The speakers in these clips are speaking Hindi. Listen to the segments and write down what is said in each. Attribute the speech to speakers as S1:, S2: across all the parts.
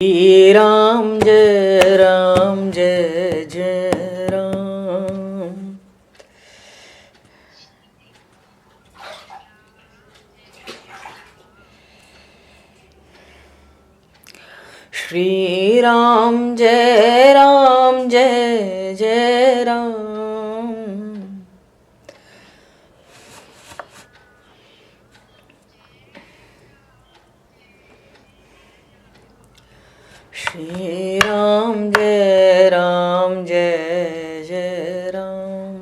S1: श्री राम जय जय राम। श्री राम जय जय राम। श्री राम जय जय राम।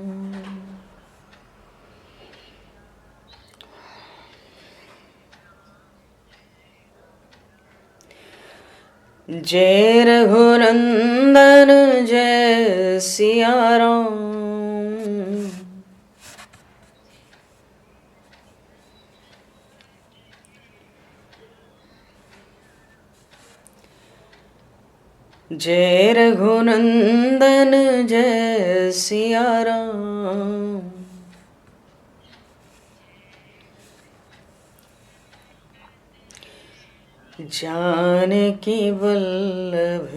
S1: जय रघुनंदन जय सिया राम। जय रघुनंदन जय सिया राम। जानकी वल्लभ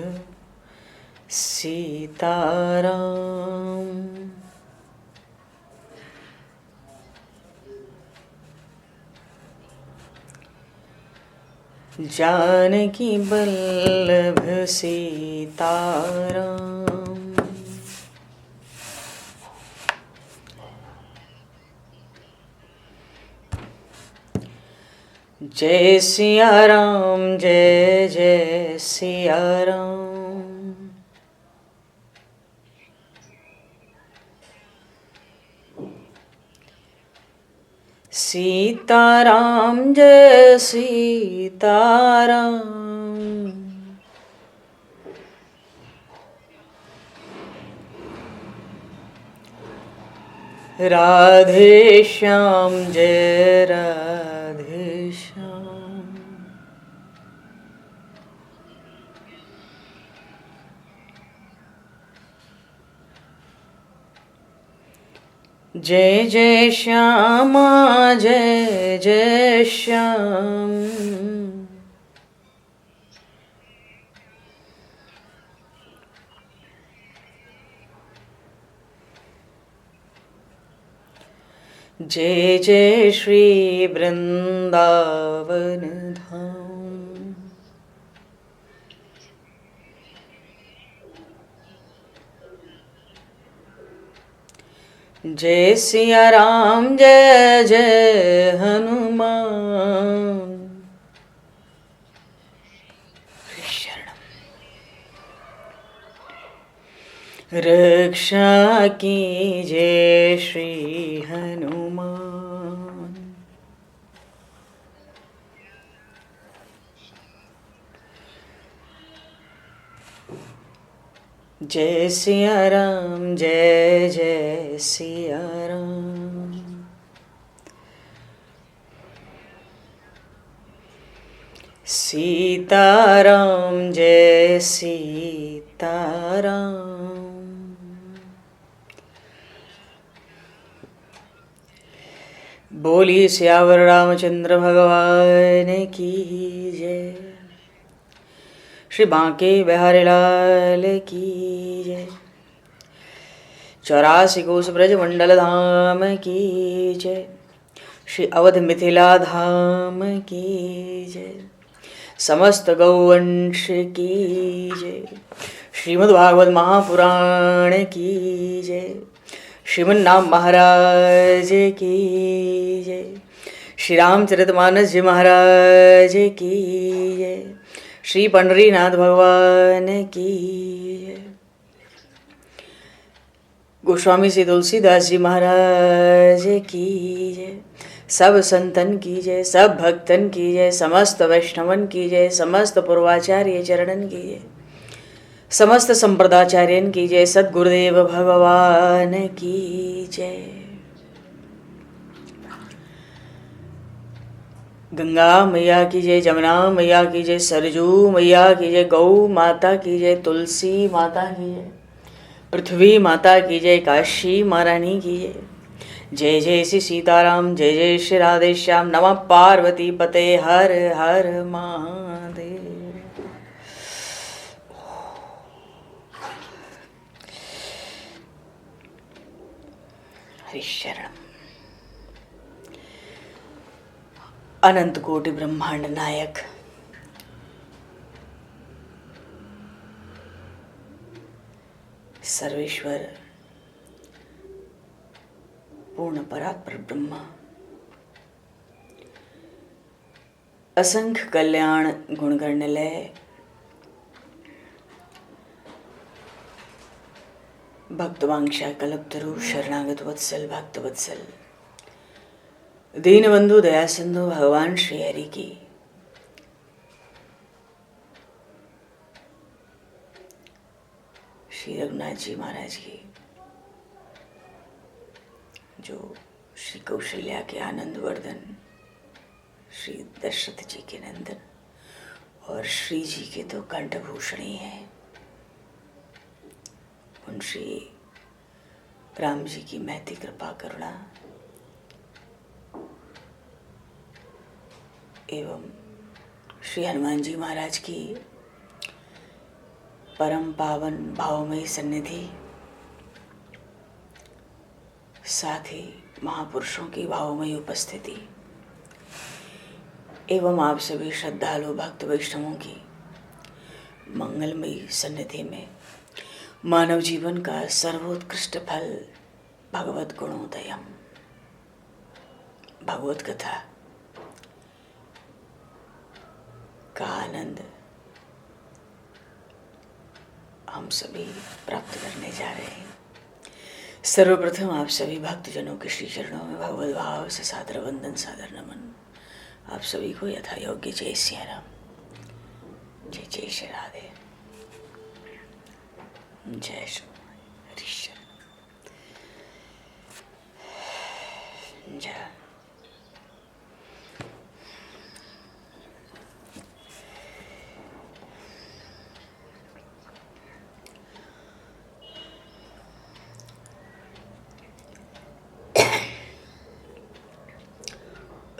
S1: सीताराम। जानकी वल्लभ सीताराम। जय सिया राम जय सिया राम। सीताराम जय सीताराम। राधे श्याम जय राधे श्याम। जय जय श्यामा जय श्याम। जय जय श्री वृंदावन धाम। जय सिया राम जय हनुमान। रक्षा कीजिए श्री हनुमान। जय सिया राम जय सिया राम। सीताराम जय सीताराम। बोली सियावर रामचंद्र भगवान की जय। श्री बांके बिहारी लाल की जय। 84 कोस ब्रज मंडल धाम की जय। श्री अवध मिथिला धाम की जय। समस्त गौवंश की जय। श्रीमद्भागवत महापुराण की जय। श्रीमन्नाम महाराज की जय। श्री रामचरितमानस जी महाराज की जय। श्री पंडरीनाथ भगवान की जय। गोस्वामी श्री तुलसीदास जी महाराज की जय। सब संतन की जय, सब भक्तन की जय, समस्त वैष्णवन की जय, समस्त पूर्वाचार्य चरणन की जय, समस्त संप्रदाचार्यन की जय, सद्गुरुदेव भगवान की जय। गंगा मैया की जय, जमुना मैया की जय, सरजू मैया की जय, गौ माता की जय, तुलसी माता की जय, पृथ्वी माता की जय, काशी महारानी की जय। जय जय श्री सीताराम जय जय श्री राधे श्याम। नमः पार्वती पते हर हर महादेव। हरिशरणम। अनंत कोटि ब्रह्मांड नायक सर्वेश्वर पूर्ण परात्पर ब्रह्मा, असंख्य कल्याण गुण करने लय, भक्तवांक्षा कल्पतरु शरणागत वत्सल भक्त वत्सल दीनबंधु दया सिंधु भगवान श्री हरि की श्री रघुनाथ जी महाराज की, जो श्री कौशल्या के आनंद वर्धन, श्री दशरथ जी के नंदन और श्री जी के तो कंठभूषण ही हैं, उन श्री राम जी की महती कृपा करुणा एवं श्री हनुमान जी महाराज की परम पावन भावमयी सन्निधि, साथ ही महापुरुषों की भावमयी उपस्थिति एवं आप सभी श्रद्धालु भक्त वैष्णवों की मंगलमयी सन्निधि में मानव जीवन का सर्वोत्कृष्ट फल भगवत गुणोदयम, भगवत कथा का आनंद हम सभी प्राप्त करने जा रहे हैं। सर्वप्रथम आप सभी भक्तजनों के श्री चरणों में भगवत भाव से सादर वंदन सादर नमन। आप सभी को यथा योग्य जय सिया राम, जय जय श्री राधे, जय श्री हरिशरण, जय।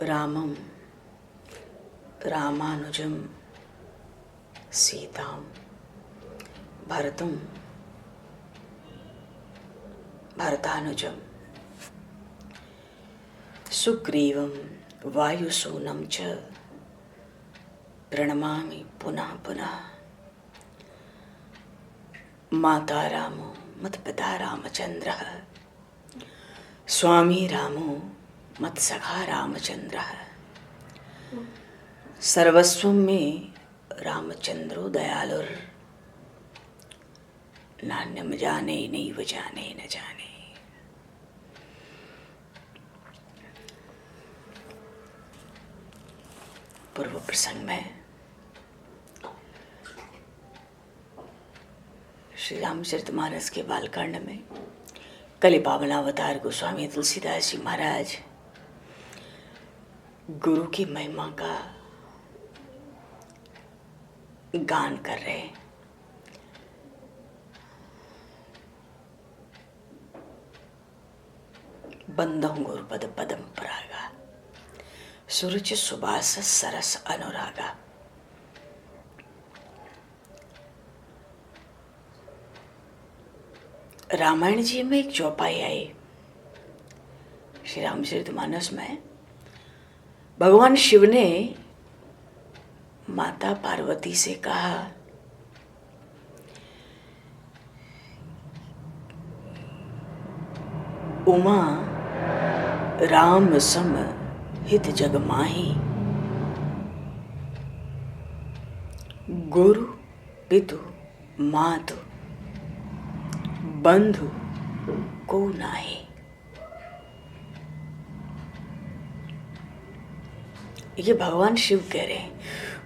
S1: रामम रामानुजम सीताम भरतम भरतानुजम सुग्रीवम वायुसूनं च प्रणमामि पुनः पुनः। माता रामो मत्पिता रामचंद्रः, स्वामी रामो मत्सखा रामचंद्रः, सर्वस्वं में रामचंद्रो दयालुर, नान्यम जाने नैव जाने न जाने। पूर्व प्रसंग में श्री रामचरितमानस के बालकांड में कलि पावनावतार गोस्वामी तुलसीदास जी महाराज गुरु की महिमा का गान कर रहे हैं। बंदं गुरुपद पदम परागा, सुरुचि सुबास सरस अनुरागा। रामायण जी में एक चौपाई आई, श्री रामचरितमानस में भगवान शिव ने माता पार्वती से कहा, उमा राम सम हित जग माही, गुरु पितु मातु बंधु को नाही। ये भगवान शिव कह रहे हैं।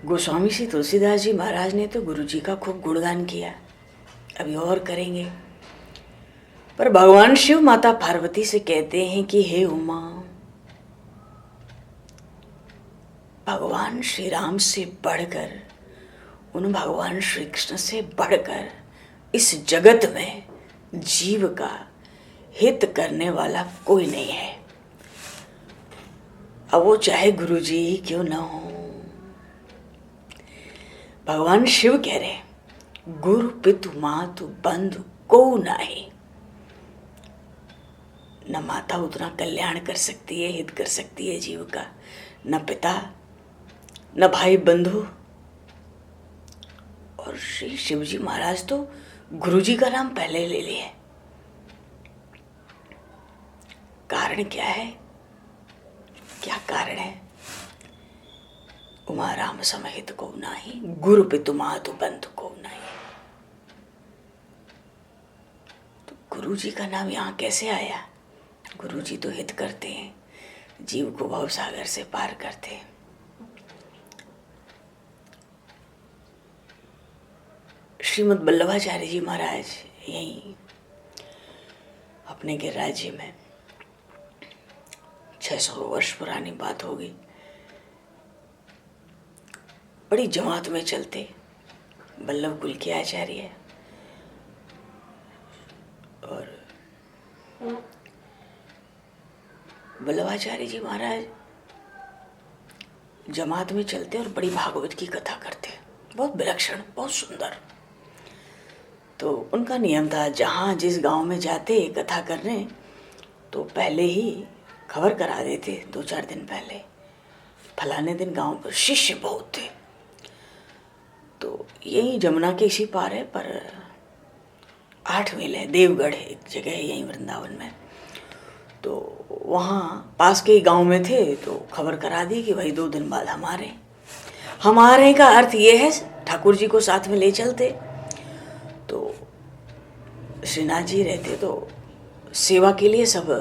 S1: गोस्वामी श्री तुलसीदास जी महाराज ने तो गुरु जी का खूब गुणगान किया, अभी और करेंगे। पर भगवान शिव माता पार्वती से कहते हैं कि हे उमा, भगवान श्री राम से बढ़कर, उन भगवान श्री कृष्ण से बढ़कर इस जगत में जीव का हित करने वाला कोई नहीं है, अब वो चाहे गुरु जी ही क्यों न हो। भगवान शिव कह रहे, गुरु पितु मातु बंधु को नाही। न माता उतना कल्याण कर सकती है, हित कर सकती है जीव का, न पिता, न भाई बंधु। और श्री शिवजी महाराज तो गुरु जी का नाम पहले ले लिए। कारण क्या है? क्या कारण है? उमा राम समहित को नाही, गुरु पितु मातु बंधु को नाही। तो गुरु जी का नाम यहाँ कैसे आया? गुरु जी तो हित करते हैं, जीव को भव सागर से पार करते हैं। श्रीमद् वल्लभाचार्य जी महाराज यहीं अपने के राज्य में 600 वर्ष पुरानी बात होगी, बड़ी जमात में चलते वल्लभ कुल के आचार्य और वल्लभाचार्य जी महाराज जमात में चलते और बड़ी भागवत की कथा करते, बहुत विलक्षण, बहुत सुंदर। तो उनका नियम था, जहाँ जिस गांव में जाते कथा करने तो पहले ही खबर करा देते 2-4 दिन पहले, फलाने दिन गांव पर शिष्य बहुत थे। तो यही जमुना के इसी पार है, पर 8 मील है, देवगढ़ है एक जगह है यहीं वृंदावन में। तो वहाँ पास के ही गांव में थे, तो खबर करा दी कि भाई 2 दिन बाद हमारे का अर्थ ये है ठाकुर जी को साथ में ले चलते। तो श्रीनाथ जी रहते तो सेवा के लिए सब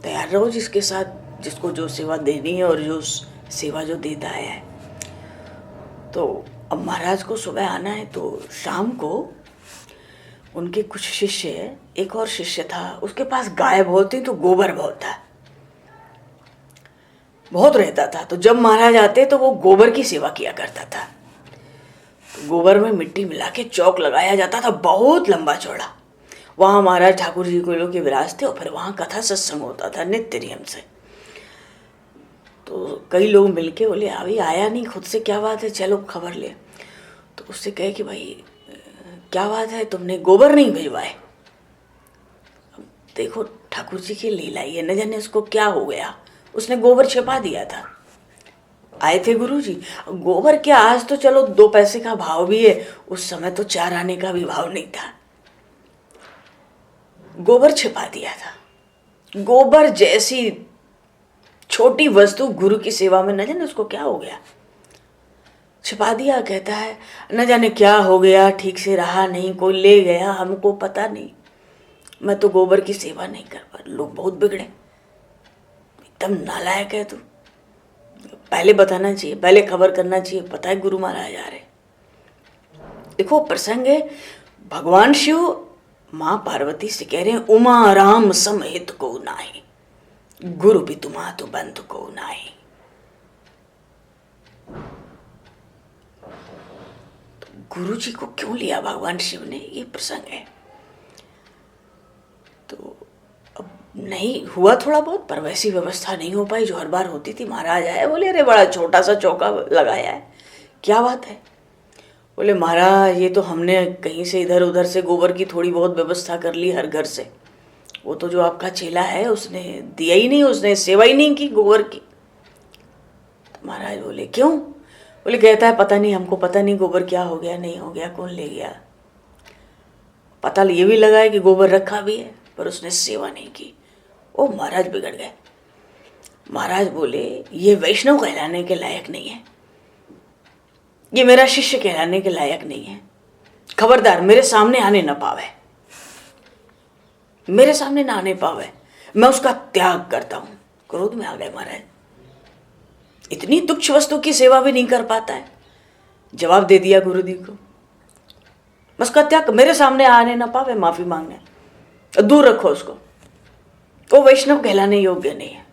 S1: तैयार रहो, जिसके साथ जिसको जो सेवा देनी है और जो सेवा जो देता है। तो अब महाराज को सुबह आना है, तो शाम को उनके कुछ शिष्य, एक और शिष्य था, उसके पास गाय बहुत थी, तो गोबर बहुत रहता था। तो जब महाराज आते तो वो गोबर की सेवा किया करता था। तो गोबर में मिट्टी मिला के चौक लगाया जाता था, बहुत लंबा चौड़ा। वहाँ महाराज ठाकुर जी को लोग विराजते और फिर वहाँ कथा सत्संग होता था नित्य नियम से। तो कई लोग मिलके बोले अभी आया नहीं खुद से, क्या बात है, चलो खबर ले। तो उससे कहे कि भाई क्या बात है, तुमने गोबर नहीं भिजवाए। अब देखो ठाकुर जी की लीला ये, न जाने उसको क्या हो गया, उसने गोबर छिपा दिया था। आए थे गुरु जी, गोबर क्या, आज तो चलो 2 पैसे का भाव भी है, उस समय तो 4 आने का भी भाव नहीं था। गोबर छिपा दिया था। गोबर जैसी छोटी वस्तु गुरु की सेवा में न जाने उसको क्या हो गया, छिपा दिया। कहता है न जाने क्या हो गया, ठीक से रहा नहीं, कोई ले गया, हमको पता नहीं, मैं तो गोबर की सेवा नहीं कर पा। लोग बहुत बिगड़े, एकदम नालायक है तू, पहले बताना चाहिए, पहले खबर करना चाहिए, पता है गुरु महाराज आ रहे। देखो प्रसंग है, भगवान शिव माँ पार्वती से कह रहे हैं उमा राम समहित को नाही, गुरु पितु मातु बंधु को नाही। तो गुरु जी को क्यों लिया भगवान शिव ने, ये प्रसंग है। तो अब नहीं हुआ थोड़ा बहुत, पर वैसी व्यवस्था नहीं हो पाई जो हर बार होती थी। महाराज आए, बोले अरे बड़ा छोटा सा चौका लगाया है, क्या बात है। बोले महाराज ये तो हमने कहीं से इधर उधर से गोबर की थोड़ी बहुत व्यवस्था कर ली हर घर से, वो तो जो आपका चेला है उसने दिया ही नहीं, उसने सेवा ही नहीं की गोबर की। तो महाराज बोले क्यों? बोले कहता है पता नहीं, हमको पता नहीं गोबर क्या हो गया, नहीं हो गया, कौन ले गया। पता ये भी लगा है कि गोबर रखा भी है, पर उसने सेवा नहीं की। ओ महाराज बिगड़ गए। महाराज बोले ये वैष्णव कहलाने के लायक नहीं है, ये मेरा शिष्य कहलाने के लायक नहीं है, खबरदार मेरे सामने आने न पावे, मेरे सामने ना आने पावे, मैं उसका त्याग करता हूं। क्रोध में आ गए महाराज, इतनी तुच्छ वस्तु की सेवा भी नहीं कर पाता है। जवाब दे दिया गुरु जी को, मैं उसका त्याग, मेरे सामने आने ना पावे, माफी मांगने, दूर रखो उसको, वो वैष्णव कहलाने योग्य नहीं है।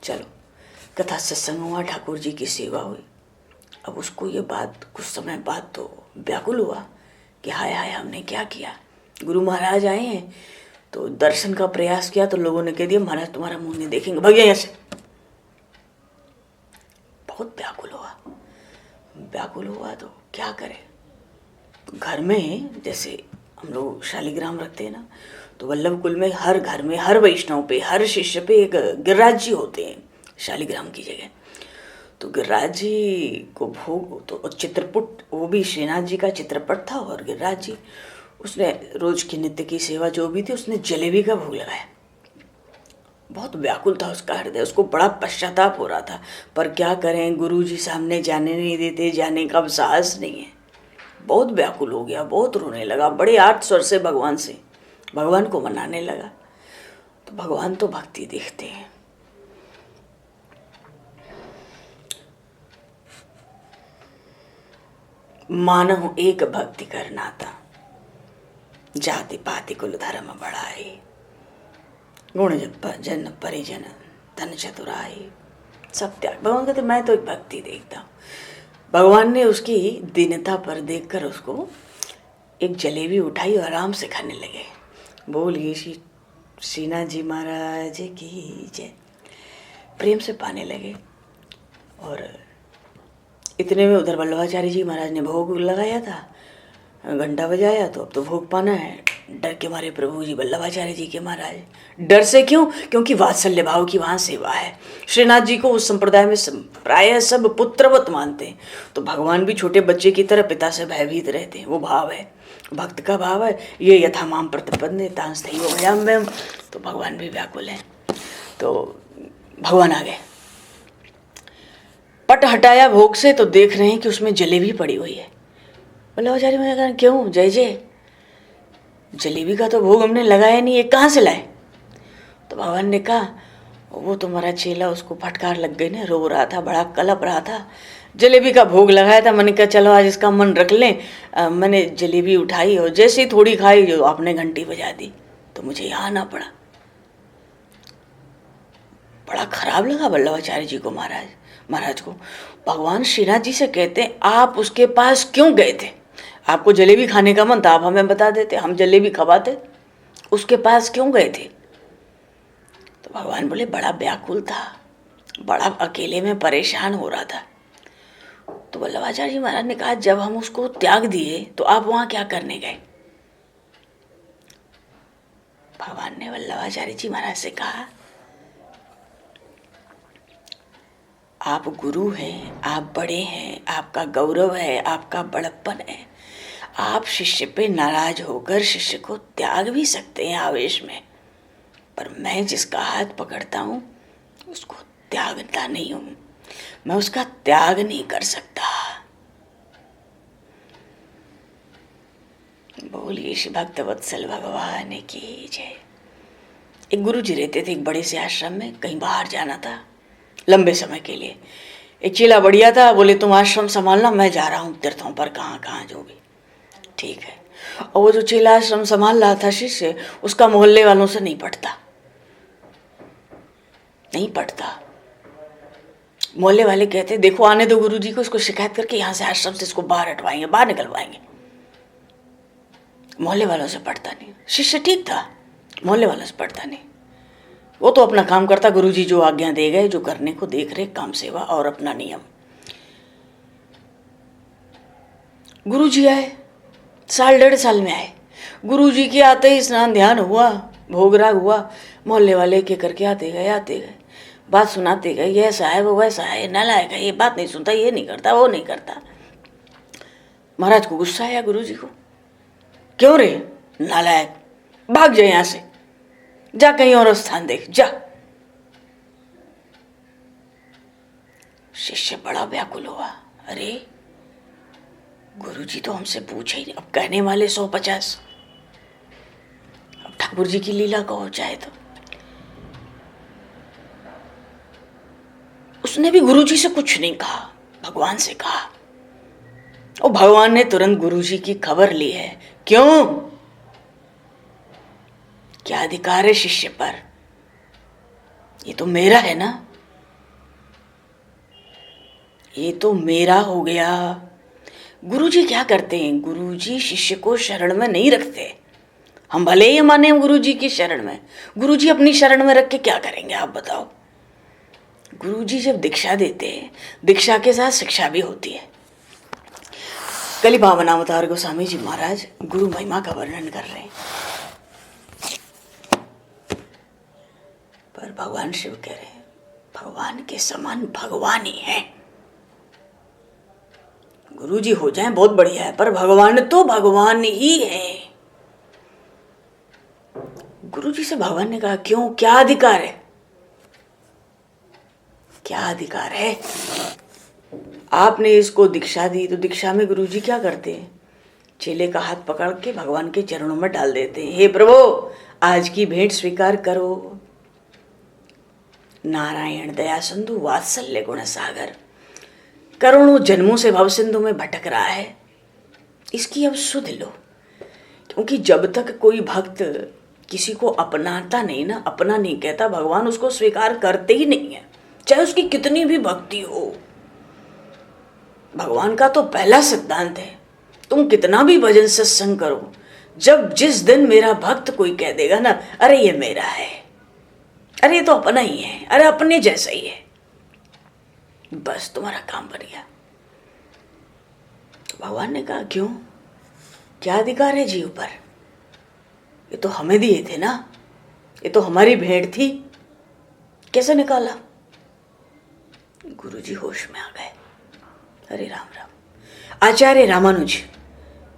S1: चलो कथा सत्संग हुआ, ठाकुर जी की सेवा हुई। अब उसको ये बात कुछ समय बाद तो व्याकुल हुआ कि हाय हाय हमने क्या किया। गुरु महाराज आए हैं तो दर्शन का प्रयास किया, तो लोगों ने कह दिया महाराज तुम्हारा मुंह नहीं देखेंगे, भाग यहाँ से। बहुत व्याकुल हुआ तो क्या करे। घर में जैसे हम लोग शालिग्राम रखते हैं ना, तो वल्लभ कुल में हर घर में, हर वैष्णव पे, हर शिष्य पे एक गिरिराज जी होते हैं शालिग्राम की जगह। तो गिरिराज जी को भोग, तो चित्रपट, वो भी श्रीनाथ जी का चित्रपट था, और गिरिराज जी उसने रोज की नित्य की सेवा जो भी थी, उसने जलेबी का भोग लगाया। बहुत व्याकुल था उसका हृदय, उसको बड़ा पश्चाताप हो रहा था, पर क्या करें, गुरु जी सामने जाने नहीं देते, जाने का अब साहस नहीं है। बहुत व्याकुल हो गया, बहुत रोने लगा, बड़े आर्त स्वर से भगवान को मनाने लगा। तो भगवान तो भक्ति देखते हैं। मानहु एक भक्ति कर नाता, जाति पाति कुल धर्म बढ़ाई, गुण जन परिजन धन चतुराई, सब त्याग। भगवान कहते मैं तो एक भक्ति देखता हूँ। भगवान ने उसकी दीनता पर देखकर उसको एक जलेबी उठाई और आराम से खाने लगे। बोलिए श्रीनाथ जी महाराज की जय। प्रेम से पाने लगे। और इतने में उधर वल्लभाचार्य जी महाराज ने भोग लगाया था, घंटा बजाया, तो अब तो भोग पाना है। डर के मारे प्रभु जी, वल्लभाचार्य जी के महाराज डर से क्यों? क्योंकि वात्सल्य भाव की वहाँ सेवा है। श्रीनाथ जी को उस संप्रदाय में प्रायः सब पुत्रवत मानते हैं। तो भगवान भी छोटे बच्चे की तरह पिता से भयभीत रहते हैं। वो भाव है, भक्त का भाव है। ये यथा माम प्रतिपन्ने तांस्थैव भयाम्यहम्। तो भगवान भी व्याकुल हैं। तो भगवान आ गए, पट हटाया भोग से, तो देख रहे हैं कि उसमें जलेबी पड़ी हुई है। वल्लभाचार्य ने कहा क्यों जय जय, जलेबी का तो भोग हमने लगाया नहीं है, कहाँ से लाए? तो भगवान ने कहा वो तुम्हारा चेला, उसको फटकार लग गई ना, रो रहा था, बड़ा कलप रहा था, जलेबी का भोग लगाया था। मैंने कहा चलो आज इसका मन रख लें। मैंने जलेबी उठाई और जैसे ही थोड़ी खाई, जो आपने घंटी बजा दी, तो मुझे यहाँ आना पड़ा। बड़ा खराब लगा वल्लभाचार्य जी को, महाराज को। भगवान श्रीनाथ जी से कहते हैं आप उसके पास क्यों गए थे? आपको जलेबी खाने का मन था, आप हमें बता देते, हम जलेबी खवाते। उसके पास क्यों गए थे? तो भगवान बोले बड़ा व्याकुल था, बड़ा अकेले में परेशान हो रहा था। तो वल्लभाचार्य जी महाराज ने कहा जब हम उसको त्याग दिए तो आप वहां क्या करने गए? भगवान ने वल्लभाचार्य जी महाराज से कहा आप गुरु हैं, आप बड़े हैं, आपका गौरव है, आपका बड़प्पन है। आप शिष्य पे नाराज होकर शिष्य को त्याग भी सकते हैं आवेश में, पर मैं जिसका हाथ पकड़ता हूं उसको त्यागता नहीं हूं, मैं उसका त्याग नहीं कर सकता। बोलिए श्री भक्तवत्सल भगवान की जय। एक गुरु जी रहते थे एक बड़े से आश्रम में, कहीं बाहर जाना था लंबे समय के लिए। एक चेला बढ़िया था, बोले तुम आश्रम संभालना, मैं जा रहा हूँ तीर्थों पर, कहाँ कहाँ जो भी। ठीक है। और वो जो चेला आश्रम संभाल रहा था शिष्य, उसका मोहल्ले वालों से नहीं पटता। मोहल्ले वाले कहते देखो आने दो गुरु जी को, इसको शिकायत करके यहाँ से आश्रम से इसको बाहर हटवाएंगे, बाहर निकलवाएंगे। मोहल्ले वालों से पटता नहीं। शिष्य ठीक था, मोहल्ले वालों से पटता नहीं। वो तो अपना काम करता, गुरुजी जो आज्ञा दे गए, जो करने को देख रहे, काम सेवा और अपना नियम। गुरुजी आए, साल डेढ़ साल में आए। गुरुजी के आते ही स्नान ध्यान हुआ, भोग राग हुआ। मोहल्ले वाले के करके आते गए, बात सुनाते गए, ये ऐसा है वो वैसा है, नालायक है, ये बात नहीं सुनता, ये नहीं करता, वो नहीं करता। महाराज को गुस्सा आया गुरुजी को, क्यों रे नालायक, भाग जा यहां से, जा कहीं और स्थान देख जा। शिष्य बड़ा व्याकुल हुआ, अरे गुरुजी तो हमसे पूछे ही नहीं, अब कहने वाले 150, अब ठाकुर जी की लीला कहो चाहे तो। उसने भी गुरुजी से कुछ नहीं कहा, भगवान से कहा, और भगवान ने तुरंत गुरुजी की खबर ली है। क्यों? क्या अधिकार है शिष्य पर? ये तो मेरा है ना, ये तो मेरा हो गया। गुरुजी क्या करते हैं? गुरुजी शिष्य को शरण में नहीं रखते। हम भले ही माने गुरुजी की शरण में, गुरुजी अपनी शरण में रख के क्या करेंगे आप बताओ? गुरुजी जब दीक्षा देते हैं, दीक्षा के साथ शिक्षा भी होती है। कली भावनावतार गोस्वामी जी महाराज गुरु महिमा का वर्णन कर रहे हैं। भगवान शिव कह रहे हैं भगवान के समान भगवान ही है। गुरु जी हो जाएं बहुत बढ़िया है, पर भगवान तो भगवान ही है। गुरु जी से भगवान ने कहा क्यों, क्या अधिकार है, क्या अधिकार है? आपने इसको दीक्षा दी तो दीक्षा में गुरु जी क्या करते हैं, चेले का हाथ पकड़ के भगवान के चरणों में डाल देते हैं। हे प्रभु आज की भेंट स्वीकार करो। नारायण दया सिंधु वात्सल्य गुण सागर, करोड़ों जन्मों से भव सिंधु में भटक रहा है, इसकी अब सुध लो। क्योंकि जब तक कोई भक्त किसी को अपनाता नहीं ना, अपना नहीं कहता, भगवान उसको स्वीकार करते ही नहीं है, चाहे उसकी कितनी भी भक्ति हो। भगवान का तो पहला सिद्धांत है, तुम कितना भी भजन सत्संग करो, जब जिस दिन मेरा भक्त कोई कह देगा ना, अरे ये मेरा है, अरे ये तो अपना ही है, अरे अपने जैसा ही है, बस तुम्हारा काम बन गया। तो भगवान ने कहा क्यों, क्या अधिकार है जीव पर, ये तो हमें दिए थे ना, ये तो हमारी भेंट थी, कैसे निकाला? गुरुजी होश में आ गए। अरे राम राम। आचार्य रामानुज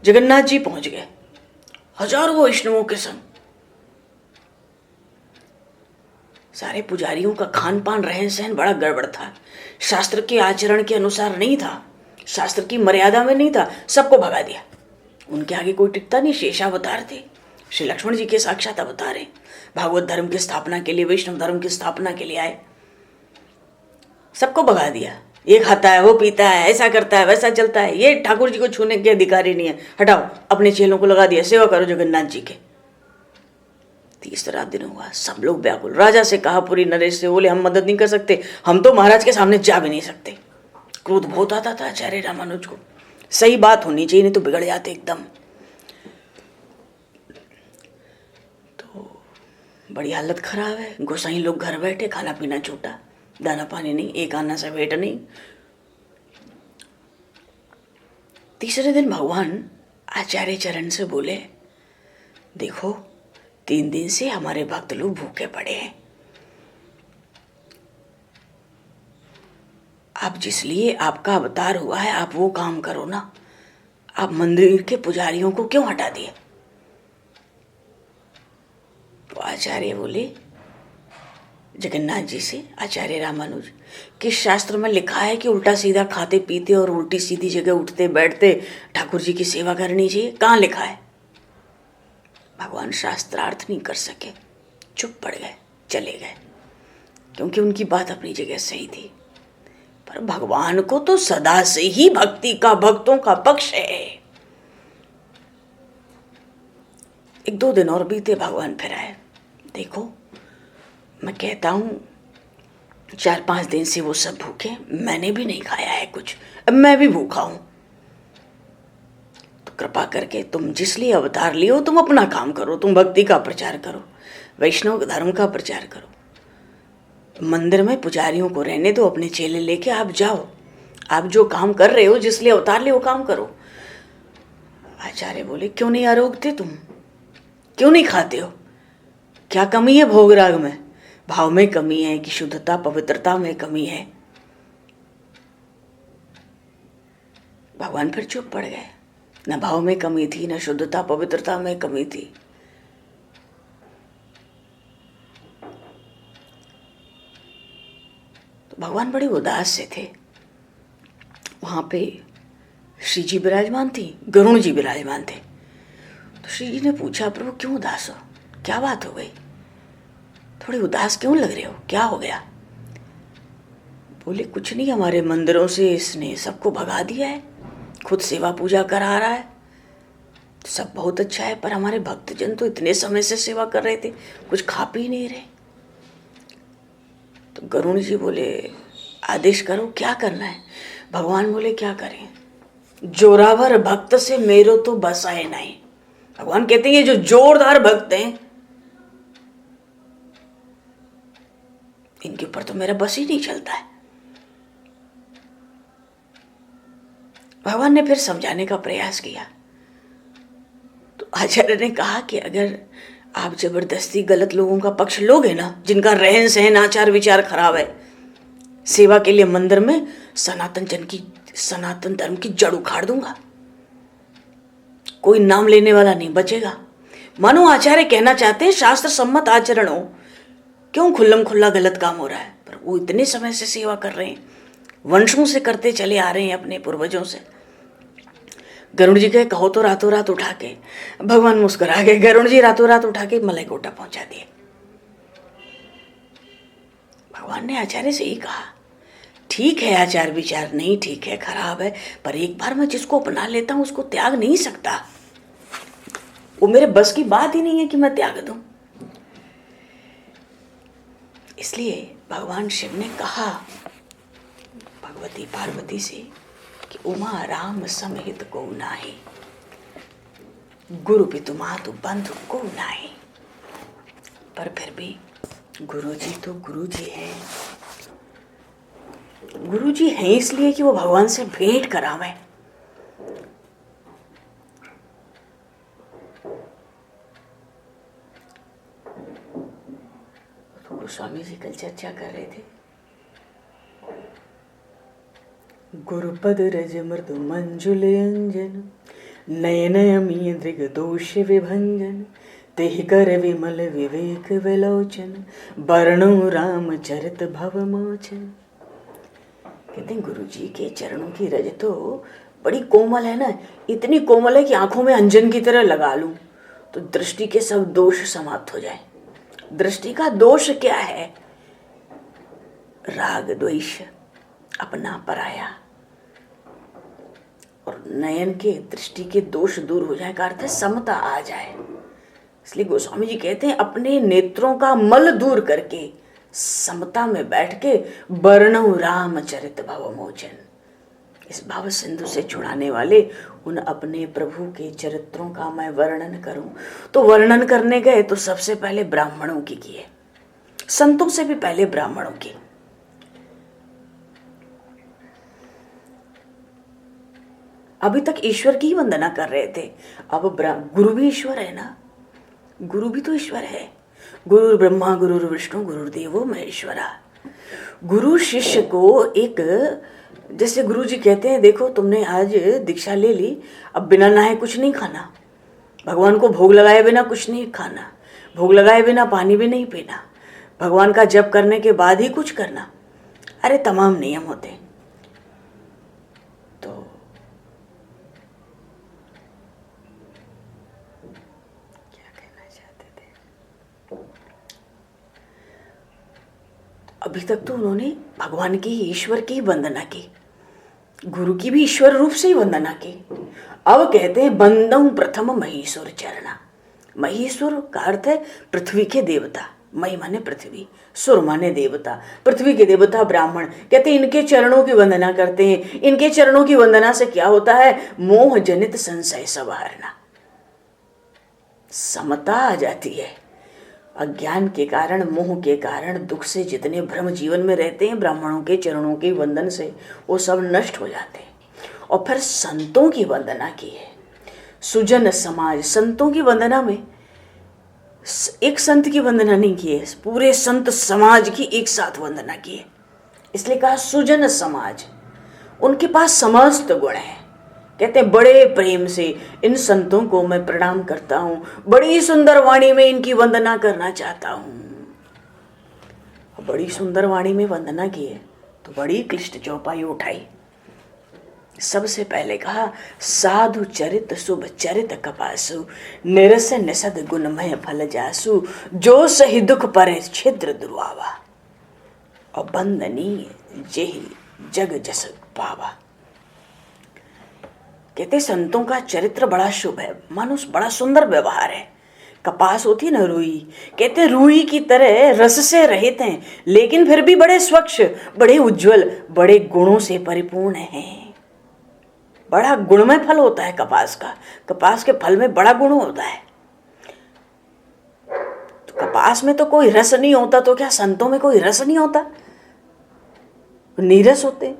S1: जगन्नाथ जी पहुंच गए हजारों वैष्णवों के संग। सारे पुजारियों का खान पान रहन सहन बड़ा गड़बड़ था, शास्त्र के आचरण के अनुसार नहीं था, शास्त्र की मर्यादा में नहीं था, सबको भगा दिया। उनके आगे कोई टिकता नहीं, शेषावतार थे, श्री लक्ष्मण जी के साक्षात अवतार हैं, भागवत धर्म की स्थापना के लिए, वैष्णव धर्म की स्थापना के लिए आए, सबको भगा दिया। ये खाता है, वो पीता है, ऐसा करता है, वैसा चलता है, ये ठाकुर जी को छूने के अधिकारी नहीं है, हटाओ। अपने चेलों को लगा दिया, सेवा करो जगन्नाथ जी के। तीसरा दिन हुआ, सब लोग व्याकुल। राजा से कहा पुरी नरेश से, बोले हम मदद नहीं कर सकते, हम तो महाराज के सामने जा भी नहीं सकते। क्रोध बहुत आता था आचार्य रामानुज को, सही बात होनी चाहिए नहीं तो बिगड़ जाते एकदम। तो बड़ी हालत खराब है, गोसाई लोग घर बैठे, खाना पीना छूटा, दाना पानी नहीं, एक आना से भेंट नहीं। तीसरे दिन भगवान आचार्य चरण से बोले, देखो 3 दिन से हमारे भक्त लोग भूखे पड़े हैं, आप जिस लिए आपका अवतार हुआ है आप वो काम करो ना, आप मंदिर के पुजारियों को क्यों हटा दिए? तो आचार्य बोले जगन्नाथ जी से, आचार्य रामानुज, किस शास्त्र में लिखा है कि उल्टा सीधा खाते पीते और उल्टी सीधी जगह उठते बैठते ठाकुर जी की सेवा करनी चाहिए? कहाँ लिखा है? भगवान शास्त्रार्थ नहीं कर सके, चुप पड़ गए, चले गए, क्योंकि उनकी बात अपनी जगह सही थी। पर भगवान को तो सदा से ही भक्ति का, भक्तों का पक्ष है। 1-2 दिन और बीते, भगवान फिर आए। देखो मैं कहता हूं 4-5 दिन से वो सब भूखे, मैंने भी नहीं खाया है कुछ, अब मैं भी भूखा हूं, तो कृपा करके तुम जिस लिए अवतार लियो तुम अपना काम करो, तुम भक्ति का प्रचार करो, वैष्णव धर्म का प्रचार करो। मंदिर में पुजारियों को रहने दो, अपने चेले लेके आप जाओ, आप जो काम कर रहे हो, जिस लिए अवतार लियो काम करो। आचार्य बोले क्यों नहीं आरोगते तुम, क्यों नहीं खाते हो, क्या कमी है भोगराग में? भाव में कमी है कि शुद्धता पवित्रता में कमी है? भगवान फिर चुप पड़ गए। न भाव में कमी थी, न शुद्धता पवित्रता में कमी थी। तो भगवान बड़े उदास से थे। वहां पे श्री जी विराजमान थी, गरुण जी विराजमान थे। तो श्री जी ने पूछा, प्रभु क्यों उदास हो, क्या बात हो गई, थोड़े उदास क्यों लग रहे हो, क्या हो गया? बोले कुछ नहीं, हमारे मंदिरों से इसने सबको भगा दिया है, खुद सेवा पूजा करा रहा है, सब बहुत अच्छा है, पर हमारे भक्तजन तो इतने समय से सेवा कर रहे थे, कुछ खा पी नहीं रहे। तो गरुण जी बोले आदेश करो, क्या करना है? भगवान बोले क्या करें, जोरावर भक्त से मेरो तो बस आए नहीं। भगवान कहते हैं ये जो जोरदार भक्त हैं इनके ऊपर तो मेरा बस ही नहीं चलता है। भगवान ने फिर समझाने का प्रयास किया। तो आचार्य ने कहा कि अगर आप जबरदस्ती गलत लोगों का पक्ष लोगे ना, जिनका रहन सहन आचार विचार खराब है, सेवा के लिए मंदिर में सनातन धर्म की जड़ उखाड़ दूंगा, कोई नाम लेने वाला नहीं बचेगा। मानो आचार्य कहना चाहते हैं शास्त्र सम्मत आचरण हो, क्यों खुल्लम खुल्ला गलत काम हो रहा है। पर वो इतने समय से सेवा कर रहे हैं, वंशों से करते चले आ रहे हैं अपने पूर्वजों से। गरुड़ जी के कहो तो रातों रात उठा के, भगवान मुस्कुरा गए, गरुड़ जी रातों रात उठा के मलाइकोटा पहुंचा दिए। भगवान ने आचार्य से ही कहा, ठीक है आचार विचार नहीं ठीक है, खराब है, पर एक बार मैं जिसको अपना लेता हूं उसको त्याग नहीं सकता। वो मेरे बस की बात ही नहीं है कि मैं त्याग दूं। इसलिए भगवान शिव ने कहा भगवती पार्वती से कि उमा राम समेत को नाही, गुरु पितु मातु बंधु को नाही। पर फिर भी गुरु जी तो गुरु जी हैं। गुरु जी हैं इसलिए कि वो भगवान से भेंट करावें। तो गोस्वामी जी कल चर्चा कर रहे थे, गुरुपद रज मृदु मंजुल अंजन, नयन अमी दृग दोष विभंजन, तेहि कर विमल विवेक विलोचन, वर्णो राम चरित भव मोचन। कहते हैं गुरु जी के चरणों की रज तो बड़ी कोमल है ना, इतनी कोमल है कि आंखों में अंजन की तरह लगा लूं तो दृष्टि के सब दोष समाप्त हो जाए। दृष्टि का दोष क्या है? राग द्वेष, अपना पराया, और नयन के दृष्टि के दोष दूर हो जाए का अर्थ है समता आ जाए। इसलिए गोस्वामी जी कहते हैं अपने नेत्रों का मल दूर करके समता में बैठ के वर्णु रामचरित भव मोचन, इस भाव सिंधु से छुड़ाने वाले उन अपने प्रभु के चरित्रों का मैं वर्णन करूं। तो वर्णन करने गए तो सबसे पहले ब्राह्मणों की किए, संतों से भी पहले ब्राह्मणों की। अभी तक ईश्वर की ही वंदना कर रहे थे, अब गुरु भी ईश्वर है ना, गुरु भी तो ईश्वर है। गुरु ब्रह्मा गुरु विष्णु गुरुदेवो महेश्वरा। गुरु शिष्य को एक, जैसे गुरु जी कहते हैं देखो तुमने आज दीक्षा ले ली, अब बिना नहाए कुछ नहीं खाना, भगवान को भोग लगाए बिना कुछ नहीं खाना, भोग लगाए बिना पानी भी नहीं पीना, भगवान का जप करने के बाद ही कुछ करना। अरे तमाम नियम होते। तो क्या कहना चाहते थे? अभी तक तो उन्होंने भगवान की ईश्वर की वंदना की, गुरु की भी ईश्वर रूप से ही वंदना की। अब कहते हैं बंदऊ प्रथम महेश्वर चरणा। महेश्वर का अर्थ है पृथ्वी के देवता, मही माने पृथ्वी, सुर माने देवता, पृथ्वी के देवता ब्राह्मण। कहते हैं इनके चरणों की वंदना करते हैं। इनके चरणों की वंदना से क्या होता है? मोह जनित संशय संहारना, समता आ जाती है। अज्ञान के कारण, मोह के कारण, दुख से जितने भ्रम जीवन में रहते हैं, ब्राह्मणों के चरणों के वंदन से वो सब नष्ट हो जाते हैं। और फिर संतों की वंदना की है, सुजन समाज। संतों की वंदना में एक संत की वंदना नहीं की है, पूरे संत समाज की एक साथ वंदना की है। इसलिए कहा सुजन समाज। उनके पास समस्त गुण है। कहते हैं बड़े प्रेम से इन संतों को मैं प्रणाम करता हूं, बड़ी सुंदर वाणी में इनकी वंदना करना चाहता हूं। बड़ी सुंदर वाणी में वंदना की है तो बड़ी क्लिष्ट चौपाई उठाई। सबसे पहले कहा साधु चरित शुभ चरित कपासु, निरस निषद गुणमय फल जासु, जो सही दुख परे छिद्र दुर्वावा, और बंदनीय जेहि जग जस पावा। कहते संतों का चरित्र बड़ा शुभ है, मानुष बड़ा सुंदर व्यवहार है। कपास होती ना रुई, कहते रुई की तरह रस से रहित हैं, लेकिन फिर भी बड़े स्वच्छ, बड़े उज्जवल, बड़े गुणों से परिपूर्ण हैं। बड़ा गुणमय फल होता है कपास का। कपास के फल में बड़ा गुण होता है। तो कपास में तो कोई रस नहीं होता, तो क्या संतों में कोई रस नहीं होता? नीरस होते,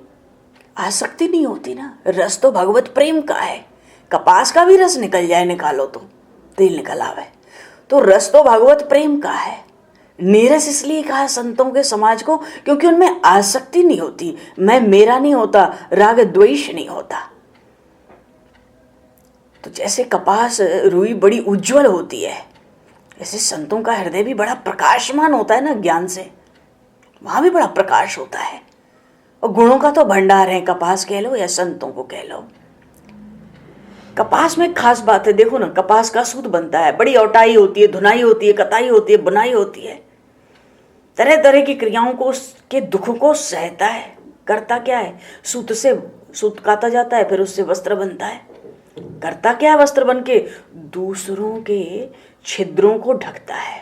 S1: आसक्ति नहीं होती ना। रस तो भगवत प्रेम का है। कपास का भी रस निकल जाए, निकालो तो तेल निकल आवे, तो रस तो भगवत प्रेम का है। नीरस इसलिए कहा संतों के समाज को क्योंकि उनमें आसक्ति नहीं होती, मैं मेरा नहीं होता, राग द्वेष नहीं होता। तो जैसे कपास रुई बड़ी उज्जवल होती है, ऐसे संतों का हृदय भी बड़ा प्रकाशमान होता है ना ज्ञान से, वहां भी बड़ा प्रकाश होता है। और गुणों का तो भंडार है, कपास कह लो या संतों को कह लो। कपास में खास बात है, देखो ना, कपास का सूत बनता है, बड़ी औटाई होती है, धुनाई होती है, कताई होती है, बुनाई होती है, तरह तरह की क्रियाओं को, के दुखों को सहता है। करता क्या है, सूत से सूत काता जाता है, फिर उससे वस्त्र बनता है। करता क्या है वस्त्र बन के, दूसरों के छिद्रों को ढकता है।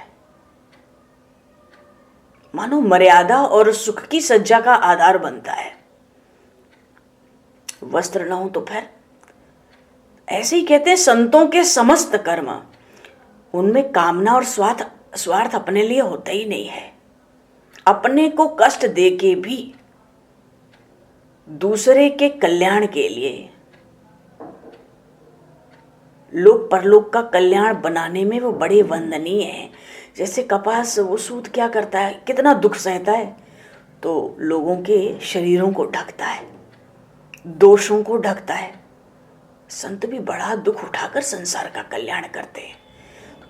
S1: मानो मर्यादा और सुख की सज्जा का आधार बनता है। वस्त्र न हो तो फिर ऐसे ही कहते हैं संतों के समस्त कर्म, उनमें कामना और स्वार्थ अपने लिए होता ही नहीं है। अपने को कष्ट दे के भी दूसरे के कल्याण के लिए, लोक परलोक का कल्याण बनाने में वो बड़े वंदनीय हैं। जैसे कपास, वो सूत क्या करता है, कितना दुख सहता है, तो लोगों के शरीरों को ढकता है, दोषों को ढकता है। संत भी बड़ा दुख उठाकर संसार का कल्याण करते हैं।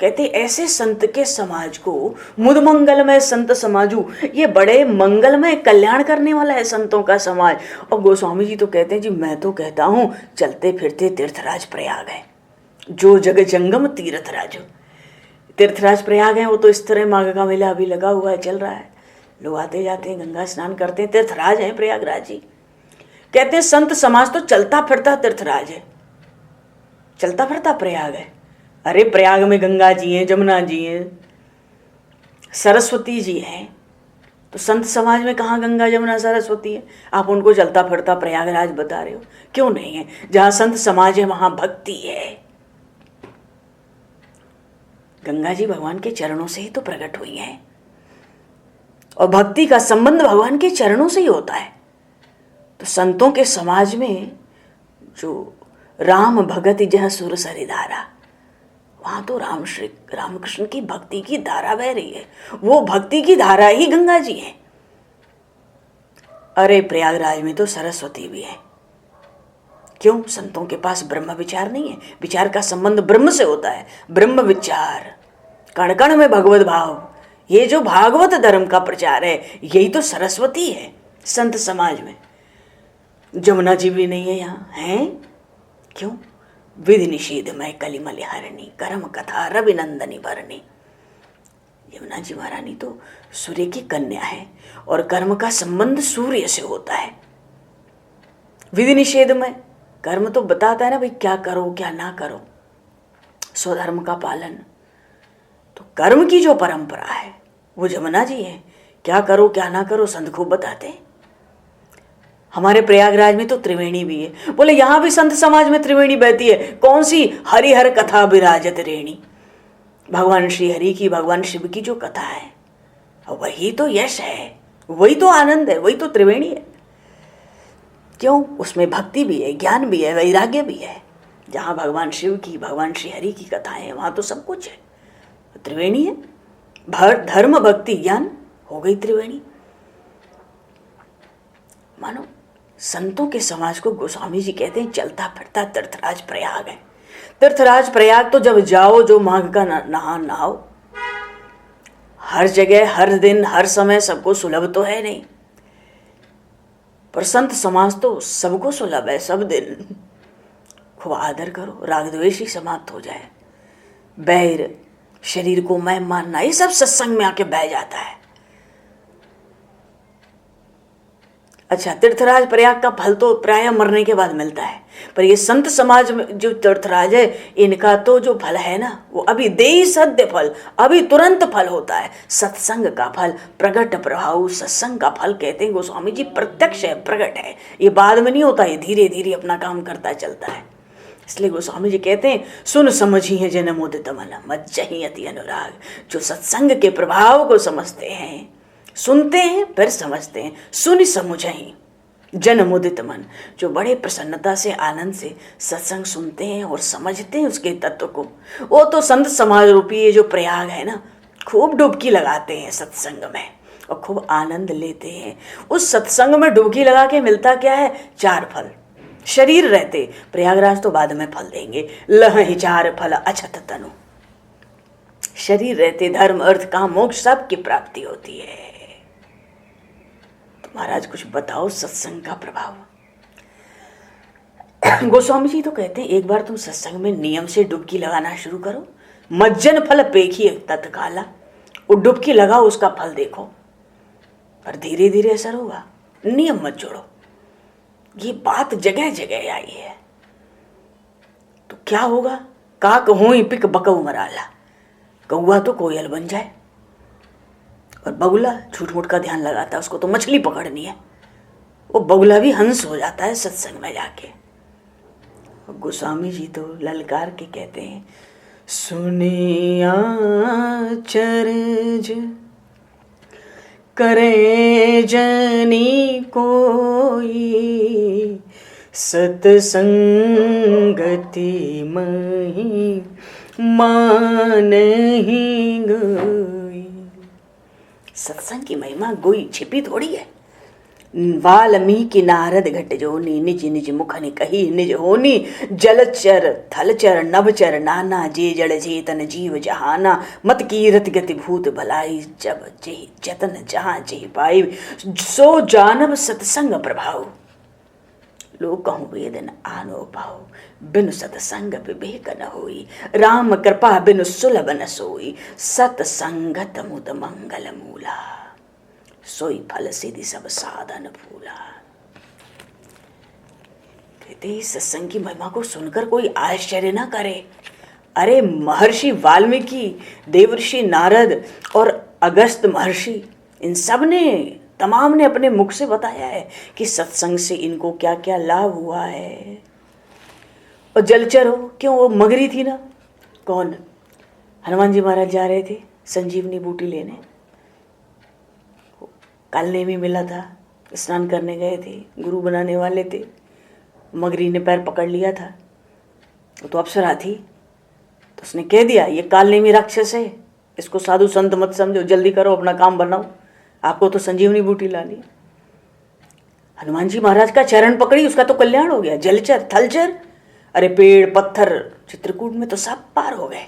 S1: कहते ऐसे संत के समाज को मुद मंगलमय संत समाजू, ये बड़े मंगलमय कल्याण करने वाला है संतों का समाज। और गोस्वामी जी तो कहते हैं जी, मैं तो कहता हूं चलते फिरते तीर्थराज प्रयाग है, जो जग जंगम तीर्थराज। तीर्थराज प्रयाग है, वो तो इस तरह माघ का मेला अभी लगा हुआ है, चल रहा है, लोग आते जाते हैं, गंगा स्नान करते हैं, तीर्थराज है प्रयागराज जी। कहते हैं संत समाज तो चलता फिरता तीर्थराज है, चलता फिरता प्रयाग है। अरे प्रयाग में गंगा जी हैं, जमुना जी हैं, सरस्वती जी हैं, तो संत समाज में कहाँ गंगा जमुना सरस्वती है? आप उनको चलता फिरता प्रयागराज बता रहे हो, क्यों नहीं है? जहाँ संत समाज है वहाँ भक्ति है। गंगा जी भगवान के चरणों से ही तो प्रकट हुई हैं, और भक्ति का संबंध भगवान के चरणों से ही होता है। तो संतों के समाज में जो राम भगति जह सुर सरिधारा, वहां तो रामकृष्ण की भक्ति की धारा बह रही है, वो भक्ति की धारा ही गंगा जी है। अरे प्रयागराज में तो सरस्वती भी है। क्यों? संतों के पास ब्रह्म विचार नहीं है, विचार का संबंध ब्रह्म से होता है, ब्रह्म विचार, कण कण में भगवत भाव। ये जो भागवत धर्म का प्रचार है, यही तो सरस्वती है संत समाज में। जमुना जी भी नहीं है यहाँ, हैं? क्यों? विधि निषेध में कलिमल हरणी, कर्म कथा रवि नंदनी भरणी। यमुना जी महारानी तो सूर्य की कन्या है, और कर्म का संबंध सूर्य से होता है। विधि निषेध में कर्म तो बताता है ना भाई, क्या करो क्या ना करो, स्वधर्म का पालन। तो कर्म की जो परंपरा है वो जमुना जी है, क्या करो क्या ना करो संत खूब बताते हैं। हमारे प्रयागराज में तो त्रिवेणी भी है। बोले यहाँ भी संत समाज में त्रिवेणी बहती है, कौन सी? हरिहर कथा विराजत रेणी, भगवान श्री हरि की, भगवान शिव की जो कथा है, वही तो यश है, वही तो आनंद है, वही तो त्रिवेणी है। क्यों? उसमें भक्ति भी है, ज्ञान भी है, वैराग्य भी है। जहाँ भगवान शिव की, भगवान श्री हरि की कथाएं हैं, वहाँ तो सब कुछ है, त्रिवेणी है। धर्म भक्ति ज्ञान हो गई त्रिवेणी। मानो संतों के समाज को गोस्वामी जी कहते हैं चलता फिरता तीर्थराज प्रयाग है। तीर्थराज प्रयाग तो जब जाओ, जो माघ का नहाओ। हर जगह, हर दिन, हर समय सबको सुलभ तो है नहीं, पर संत समाज तो सबको सुलभ है, सब दिन। खूब आदर करो, राग द्वेष ही समाप्त हो जाए, बैर, शरीर को मैं मानना, ये सब सत्संग में आके बह जाता है। अच्छा, तीर्थराज प्रयाग का फल तो प्रायः मरने के बाद मिलता है, पर ये संत समाज में जो तीर्थराज है, इनका तो जो फल है ना, वो अभी देही सद्य फल, अभी तुरंत फल होता है। सत्संग का फल, प्रगट प्रभाव, सत्संग का फल कहते हैं गोस्वामी जी, प्रत्यक्ष है, प्रगट है, ये बाद में नहीं होता, ये धीरे धीरे अपना काम करता चलता है। इसलिए गोस्वामी जी कहते हैं, सुन समझी है जन मोदित मन, मज्जहि अति अनुराग। जो सत्संग के प्रभाव को समझते हैं, सुनते हैं फिर समझते हैं, सुन समझहि, जन मुदित मन, जो बड़े प्रसन्नता से आनंद से सत्संग सुनते हैं और समझते हैं उसके तत्व को, वो तो संत समाज रूपी ये जो प्रयाग है ना, खूब डुबकी लगाते हैं सत्संग में और खूब आनंद लेते हैं। उस सत्संग में डुबकी लगा के मिलता क्या है? 4 फल। शरीर रहते, प्रयागराज तो बाद में फल देंगे, लह 4 फल अछत तनु। शरीर रहते धर्म अर्थ काम मोक्ष सब की प्राप्ति होती है। तो महाराज कुछ बताओ सत्संग का प्रभाव। गोस्वामी जी तो कहते हैं एक बार तुम सत्संग में नियम से डुबकी लगाना शुरू करो, मज्जन फल पेखिए तत्काला। वो डुबकी लगाओ, उसका फल देखो, पर धीरे धीरे असर होगा। नियम मत जोड़ो। ये बात जगह जगह आई है। तो क्या होगा? काक होई पिक बकऊ मराला, कौआ तो कोयल बन जाए और बगुला झूठ मूठ का ध्यान लगाता है, उसको तो मछली पकड़नी है, वो बगुला भी हंस हो जाता है सत्संग में जाके। गोस्वामी जी तो ललकार के कहते हैं, सुनिया चरज करे जनी कोई, सतसंगति मही मान ही गई। सत्संग की महिमा गोई छिपी थोड़ी है। वाल्मीकि नारद घट जोनी, निज निज मुख ने कही निज होनी। जलचर थलचर नभचर नाना, जे जड़ चेतन जीव जहाना। मत कीरत गति भूत भलाई, जब जेहि जतन जहाँ जेहि पाई। सो जानब सत्संग प्रभाव, लोग कहूँ वेद न आनो पाओ। बिनु सत्संग विवेक न होई, राम कृपा बिनु सुलभ न सोई। सत्संगत मुद मंगल मूला, सोई फल सिद्धि सब साधन फूला। कहते सत्संग की महिमा को सुनकर कोई आश्चर्य ना करे। अरे महर्षि वाल्मीकि, देवर्षि नारद और अगस्त महर्षि, इन सब ने तमाम ने अपने मुख से बताया है कि सत्संग से इनको क्या क्या लाभ हुआ है। और जलचर हो, क्यों? वो मगरी थी ना, कौन? हनुमान जी महाराज जा रहे थे संजीवनी बूटी लेने, कालने में मिला था, स्नान करने गए थे, गुरु बनाने वाले थे, मगरी ने पैर पकड़ लिया था। वो तो अप्सरा थी, तो उसने कह दिया ये कालने में राक्षस है, इसको साधु संत मत समझो, जल्दी करो अपना काम बनाओ, आपको तो संजीवनी बूटी लानी। हनुमान जी महाराज का चरण पकड़ी, उसका तो कल्याण हो गया। जलचर थलचर, अरे पेड़ पत्थर चित्रकूट में तो सब पार हो गए,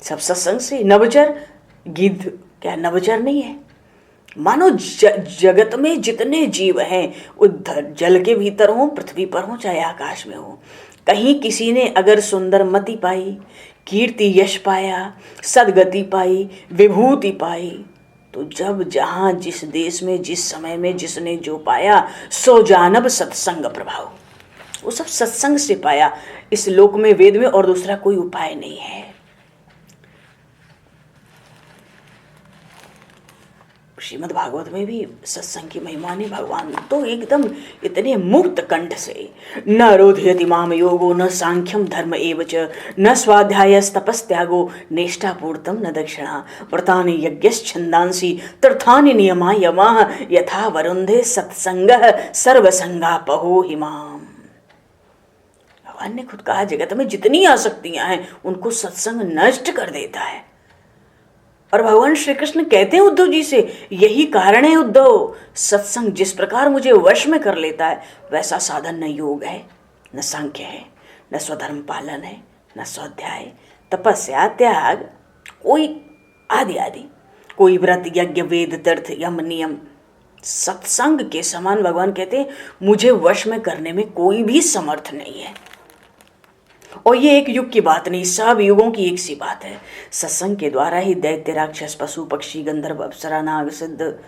S1: सब सत्संग से। नवचर, गिद्ध क्या नवचर नहीं है? मानो जगत में जितने जीव हैं, उधर जल के भीतर हो, पृथ्वी पर हो, चाहे आकाश में हो, कहीं किसी ने अगर सुंदर मति पाई, कीर्ति यश पाया, सदगति पाई, विभूति पाई, तो जब जहाँ जिस देश में जिस समय में जिसने जो पाया, सो जानब सत्संग प्रभाव, वो सब सत्संग से पाया। इस लोक में वेद में और दूसरा कोई उपाय नहीं है। श्रीमद् भागवत में भी सत्संग की महिमा ने भगवान तो एकदम इतने मुक्त कंठ से, न रोधयति माम योगो न सांख्यम धर्म एवच न स्वाध्यायस्तपस्त्यागो नेष्ठापूर्तम न दक्षिणा व्रतानि यज्ञश्छन्दांसि तीर्थानि नियमायमाः यथा वरुन्धे सत्संगः सर्वसंगापहो हिमाम। भगवान ने खुद कहा जगत में जितनी आसक्तियां हैं उनको सत्संग नष्ट कर देता है। और भगवान श्री कृष्ण कहते हैं उद्धव जी से, यही कारण है उद्धव, सत्संग जिस प्रकार मुझे वश में कर लेता है वैसा साधन न योग है, न सांख्य है, न स्वधर्म पालन है, न स्वाध्याय तपस्या त्याग, कोई आदि आदि, कोई व्रत यज्ञ वेद तीर्थ यम नियम, सत्संग के समान भगवान कहते हैं मुझे वश में करने में कोई भी समर्थ नहीं है। और ये एक युग की बात नहीं, सब युगों की एक सी बात है। सत्संग के द्वारा ही दैत्य राक्षस पशु पक्षी गंधर्व अप्सरा नाग सिद्ध,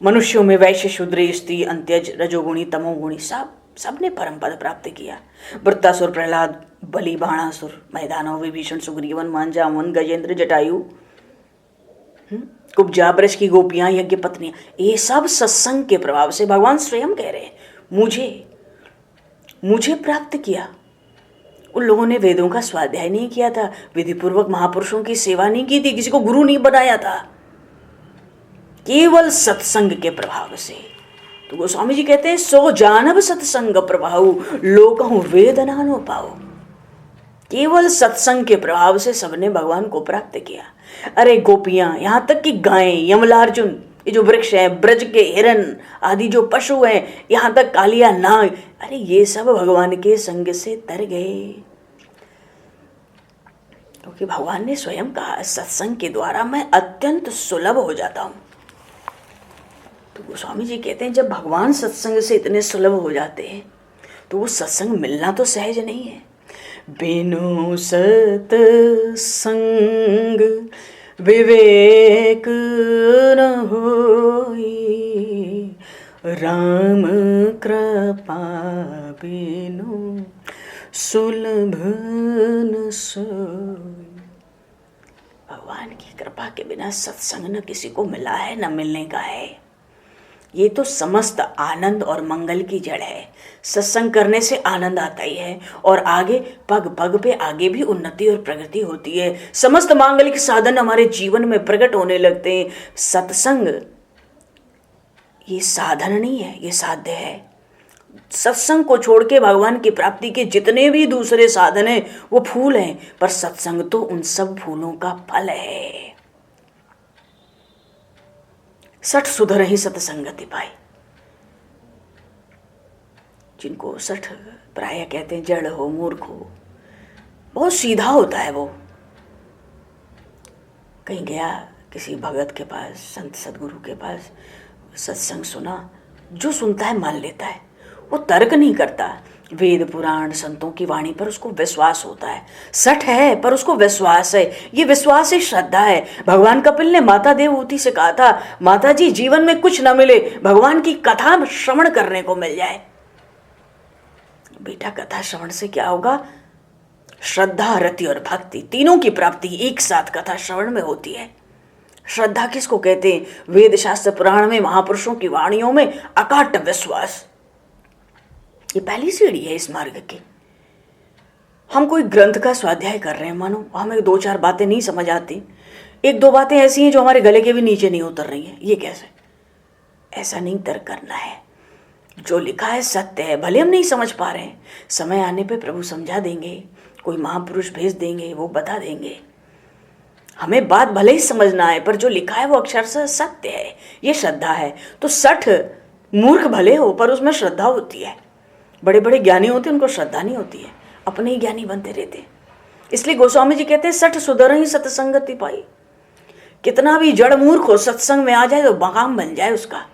S1: मनुष्यों में वैश्य शूद्र स्त्री अंत्यज रजोगुणी तमोगुणी सब ने परम पद प्राप्त किया। वृत्तासुर प्रहलाद बलि बाणासुर मैदानव विभीषण सुग्रीवन मांजावन गजेंद्र जटायु कुब्जा ब्रज की गोपियां यज्ञ पत्नियां, ये सब सत्संग के प्रभाव से भगवान स्वयं कह रहे हैं मुझे प्राप्त किया। उन लोगों ने वेदों का स्वाध्याय नहीं किया था, विधिपूर्वक महापुरुषों की सेवा नहीं की थी, किसी को गुरु नहीं बनाया था, केवल सत्संग के प्रभाव से तो गोस्वामी जी कहते हैं सो जानब सत्संग प्रभाव लोकहु वेदना नो पाओ। केवल सत्संग के प्रभाव से सबने भगवान को प्राप्त किया। अरे गोपियां, यहाँ तक कि गायें, यमलार्जुन, ये जो वृक्ष है, ब्रज के हिरन आदि जो पशु हैं, यहाँ तक कालिया नाग, अरे ये सब भगवान के संग से तर गए। क्योंकि भगवान ने स्वयं कहा सत्संग के द्वारा मैं अत्यंत सुलभ हो जाता हूं। तो गोस्वामी जी कहते हैं जब भगवान सत्संग से इतने सुलभ हो जाते हैं तो वो सत्संग मिलना तो सहज नहीं है। बिनु सत्संग विवेक न होई, राम कृपा बिनु सुलभ न सोई। भगवान की कृपा के बिना सत्संग न किसी को मिला है न मिलने का है। ये तो समस्त आनंद और मंगल की जड़ है। सत्संग करने से आनंद आता ही है और आगे पग पग पे आगे भी उन्नति और प्रगति होती है। समस्त मांगलिक साधन हमारे जीवन में प्रकट होने लगते हैं। सत्संग ये साधन नहीं है, ये साध्य है। सत्संग को छोड़ के भगवान की प्राप्ति के जितने भी दूसरे साधन हैं वो फूल हैं, पर सत्संग तो उन सब फूलों का फल है। सठ सुधर ही सत्संगति पाई। जिनको सठ प्राय कहते हैं जड़ हो, मूर्ख हो, बहुत सीधा होता है वो। कहीं गया किसी भगत के पास, संत सदगुरु के पास, सत्संग सुना, जो सुनता है मान लेता है, वो तर्क नहीं करता। वेद पुराण संतों की वाणी पर उसको विश्वास होता है। सठ है पर उसको विश्वास है। ये विश्वास है, श्रद्धा है। भगवान कपिल ने माता देवहूति से कहा था माता जी जीवन में कुछ न मिले, भगवान की कथा श्रवण करने को मिल जाए। बेटा कथा श्रवण से क्या होगा? श्रद्धा, रति और भक्ति तीनों की प्राप्ति एक साथ कथा श्रवण में होती है। श्रद्धा किसको कहते हैं? वेद शास्त्र पुराण में महापुरुषों की वाणियों में अकाट विश्वास, ये पहली सीढ़ी है इस मार्ग की। हम कोई ग्रंथ का स्वाध्याय कर रहे हैं, मानो हमें दो चार बातें नहीं समझ आती, एक दो बातें ऐसी हैं जो हमारे गले के भी नीचे नहीं उतर रही हैं, ये कैसे? ऐसा नहीं तर्क करना है। जो लिखा है सत्य है, भले हम नहीं समझ पा रहे हैं, समय आने पे प्रभु समझा देंगे, कोई महापुरुष भेज देंगे, वो बता देंगे। हमें बात भले ही समझना है, पर जो लिखा है वो अक्षरशः सत्य है, ये श्रद्धा है। तो सठ मूर्ख भले हो पर उसमें श्रद्धा होती है। बड़े बड़े ज्ञानी होते हैं, उनको श्रद्धा नहीं होती है, अपने ही ज्ञानी बनते रहते हैं। इसलिए गोस्वामी जी कहते हैं सठ सुधर ही सत्संगति पाई। कितना भी जड़ मूर्ख हो, सत्संग में आ जाए तो मकाम बन जाए उसका।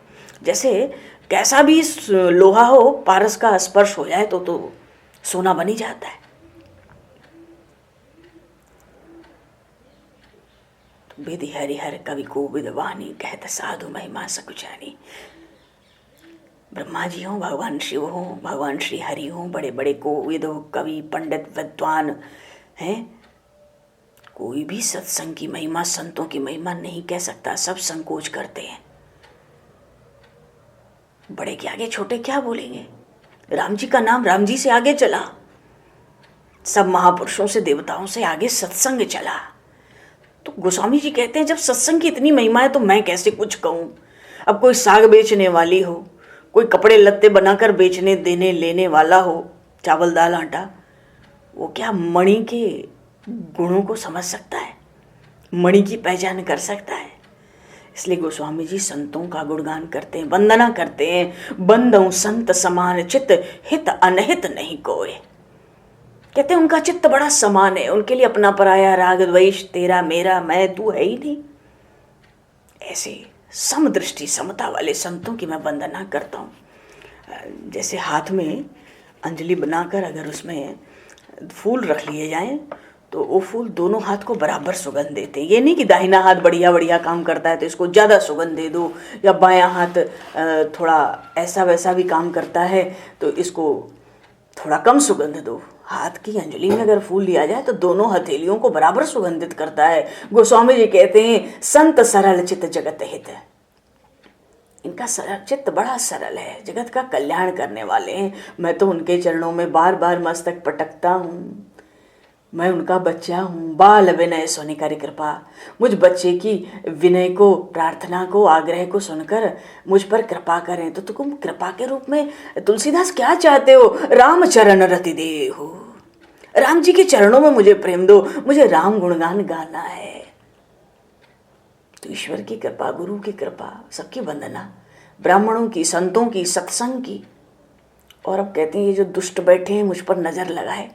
S1: जैसे कैसा भी लोहा हो, पारस का स्पर्श हो जाए तो सोना बनी जाता है। विधि हरिहर कवि को विद्वानी, कहत साधु महिमा सकुचानी। ब्रह्मा जी हों, भगवान शिव हों, भगवान श्री हरि हों, बड़े बड़े कोविद हो, कवि पंडित विद्वान हैं, कोई भी सत्संग की महिमा, संतों की महिमा नहीं कह सकता। सब संकोच करते हैं। बड़े के आगे छोटे क्या बोलेंगे? राम जी का नाम राम जी से आगे चला, सब महापुरुषों से, देवताओं से आगे सत्संग चला। तो गोस्वामी जी कहते हैं जब सत्संग की इतनी महिमा है तो मैं कैसे कुछ कहूँ। अब कोई साग बेचने वाली हो, कोई कपड़े लत्ते बनाकर बेचने देने लेने वाला हो, चावल दाल आटा, वो क्या मणि के गुणों को समझ सकता है? मणि की पहचान कर सकता है? इसलिए गोस्वामी जी संतों का गुणगान करते हैं, वंदना करते हैं। बंदौ संत समान चित्त, हित अनहित नहीं कोय। कहते हैं उनका चित्त बड़ा समान है, उनके लिए अपना पराया, राग द्वेष, तेरा मेरा मैं तू है ही नहीं। ऐसे समदृष्टि समता वाले संतों की मैं वंदना करता हूँ। जैसे हाथ में अंजलि बनाकर अगर उसमें फूल रख लिए जाएं तो वो फूल दोनों हाथ को बराबर सुगंध देते हैं। ये नहीं कि दाहिना हाथ बढ़िया बढ़िया काम करता है तो इसको ज़्यादा सुगंध दे दो, या बायां हाथ थोड़ा ऐसा वैसा भी काम करता है तो इसको थोड़ा कम सुगंध दो। हाथ की अंजलि में अगर फूल लिया जाए तो दोनों हथेलियों को बराबर सुगंधित करता है। गोस्वामी जी कहते हैं संत सरल चित्त जगत हित। इनका सरल चित्त बड़ा सरल है, जगत का कल्याण करने वाले हैं। मैं तो उनके चरणों में बार बार मस्तक पटकता हूँ। मैं उनका बच्चा हूँ, बाल विनय सोने करी कृपा। मुझ बच्चे की विनय को, प्रार्थना को, आग्रह को सुनकर मुझ पर कृपा करें। तो तुम कृपा के रूप में तुलसीदास क्या चाहते हो? राम चरण रति दे हो, राम जी के चरणों में मुझे प्रेम दो, मुझे राम गुणगान गाना है। तो ईश्वर की कृपा, गुरु की कृपा, सबकी वंदना, ब्राह्मणों की, संतों की, सत्संग की। और अब कहते हैं ये जो दुष्ट बैठे हैं मुझ पर नजर लगाए।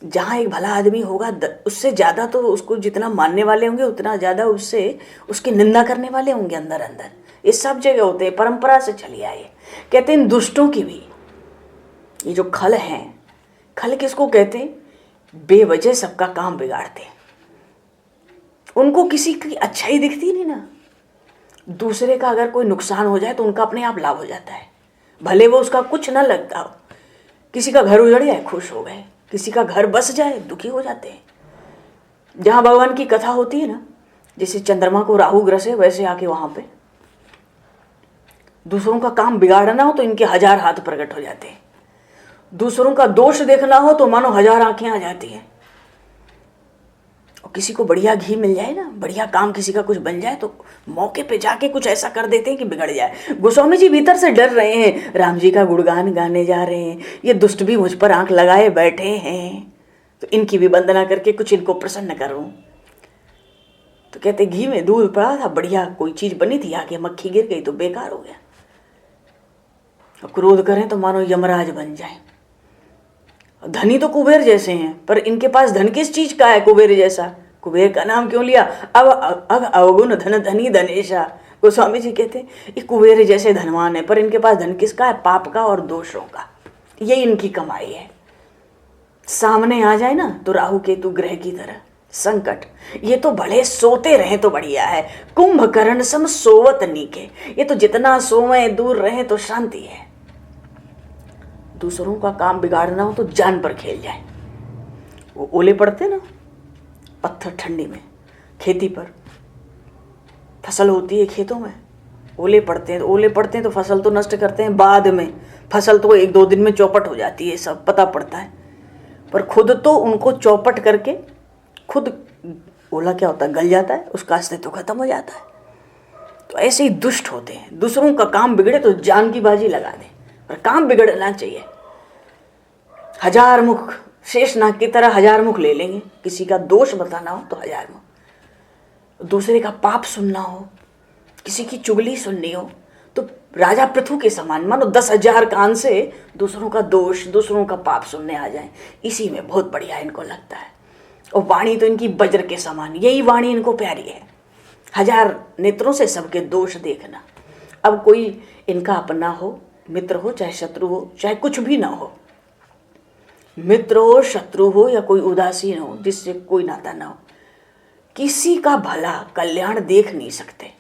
S1: जहाँ एक भला आदमी होगा उससे ज़्यादा तो उसको जितना मानने वाले होंगे उतना ज़्यादा उससे उसकी निंदा करने वाले होंगे अंदर अंदर। ये सब जगह होते हैं, परंपरा से चली आए। कहते हैं इन दुष्टों की भी, ये जो खल हैं, खल किसको कहते हैं? बेवजह सबका काम बिगाड़ते हैं। उनको किसी की अच्छाई दिखती नहीं ना। दूसरे का अगर कोई नुकसान हो जाए तो उनका अपने आप लाभ हो जाता है, भले वो उसका कुछ ना लगता हो। किसी का घर उजड़ जाए खुश हो गए, किसी का घर बस जाए दुखी हो जाते हैं। जहाँ भगवान की कथा होती है ना, जैसे चंद्रमा को राहु ग्रसे, वैसे आके वहाँ पे दूसरों का काम बिगाड़ना हो तो इनके 1000 हाथ प्रकट हो जाते हैं। दूसरों का दोष देखना हो तो मानो 1000 आंखें आ जाती हैं। और किसी को बढ़िया घी मिल जाए ना, बढ़िया काम किसी का कुछ बन जाए तो मौके पे जाके कुछ ऐसा कर देते हैं कि बिगड़ जाए। गोस्वामी जी भीतर से डर रहे हैं, राम जी का गुणगान गाने जा रहे हैं, ये दुष्ट भी मुझ पर आंख लगाए बैठे हैं, तो इनकी भी वंदना करके कुछ इनको प्रसन्न करूं। तो कहते घी में दूध पड़ा था, बढ़िया कोई चीज बनी थी, आके मक्खी गिर गई तो बेकार हो गया। और क्रोध करें तो मानो यमराज बन जाए। धनी तो कुबेर जैसे हैं, पर इनके पास धन किस चीज का है? कुबेर जैसा। कुबेर का नाम क्यों लिया? अब अवगुण धन धनी धनेशा। गोस्वामी जी कहते हैं ये कुबेर जैसे धनवान है, पर इनके पास धन किसका है? पाप का और दोषों का। ये इनकी कमाई है। सामने आ जाए ना तो राहु केतु ग्रह की तरह संकट, ये तो भले सोते रहे तो बढ़िया है। कुंभकर्ण सम सोवत नीके, ये तो जितना सोवे दूर रहे तो शांति है। दूसरों का काम बिगाड़ना हो तो जान पर खेल जाए। वो ओले पड़ते ना पत्थर ठंडी में, खेती पर फसल होती है खेतों में, ओले पड़ते हैं। ओले पड़ते हैं तो फसल तो नष्ट करते हैं, बाद में फसल तो 1-2 दिन में चौपट हो जाती है, सब पता पड़ता है। पर खुद तो उनको चौपट करके खुद ओला क्या होता है? गल जाता है, उसका अस्तित्व खत्म हो जाता है। तो ऐसे ही दुष्ट होते हैं, दूसरों का काम बिगड़े तो जान की बाजी लगा दें, पर काम बिगड़ना चाहिए। 1000 मुख, शेषनाग की तरह 1000 मुख ले लेंगे। किसी का दोष बताना हो तो 1000 मुख, दूसरे का पाप सुनना हो, किसी की चुगली सुननी हो तो राजा पृथु के समान मानो 10,000 कान से दूसरों का दोष, दूसरों का पाप सुनने आ जाए। इसी में बहुत बढ़िया इनको लगता है। और वाणी तो इनकी वज्र के समान, यही वाणी इनको प्यारी है। 1000 नेत्रों से सबके दोष देखना। अब कोई इनका अपना हो, मित्र हो चाहे शत्रु हो, चाहे कुछ भी ना हो, मित्र हो, शत्रु हो या कोई उदासीन हो जिससे कोई नाता ना हो, किसी का भला कल्याण देख नहीं सकते।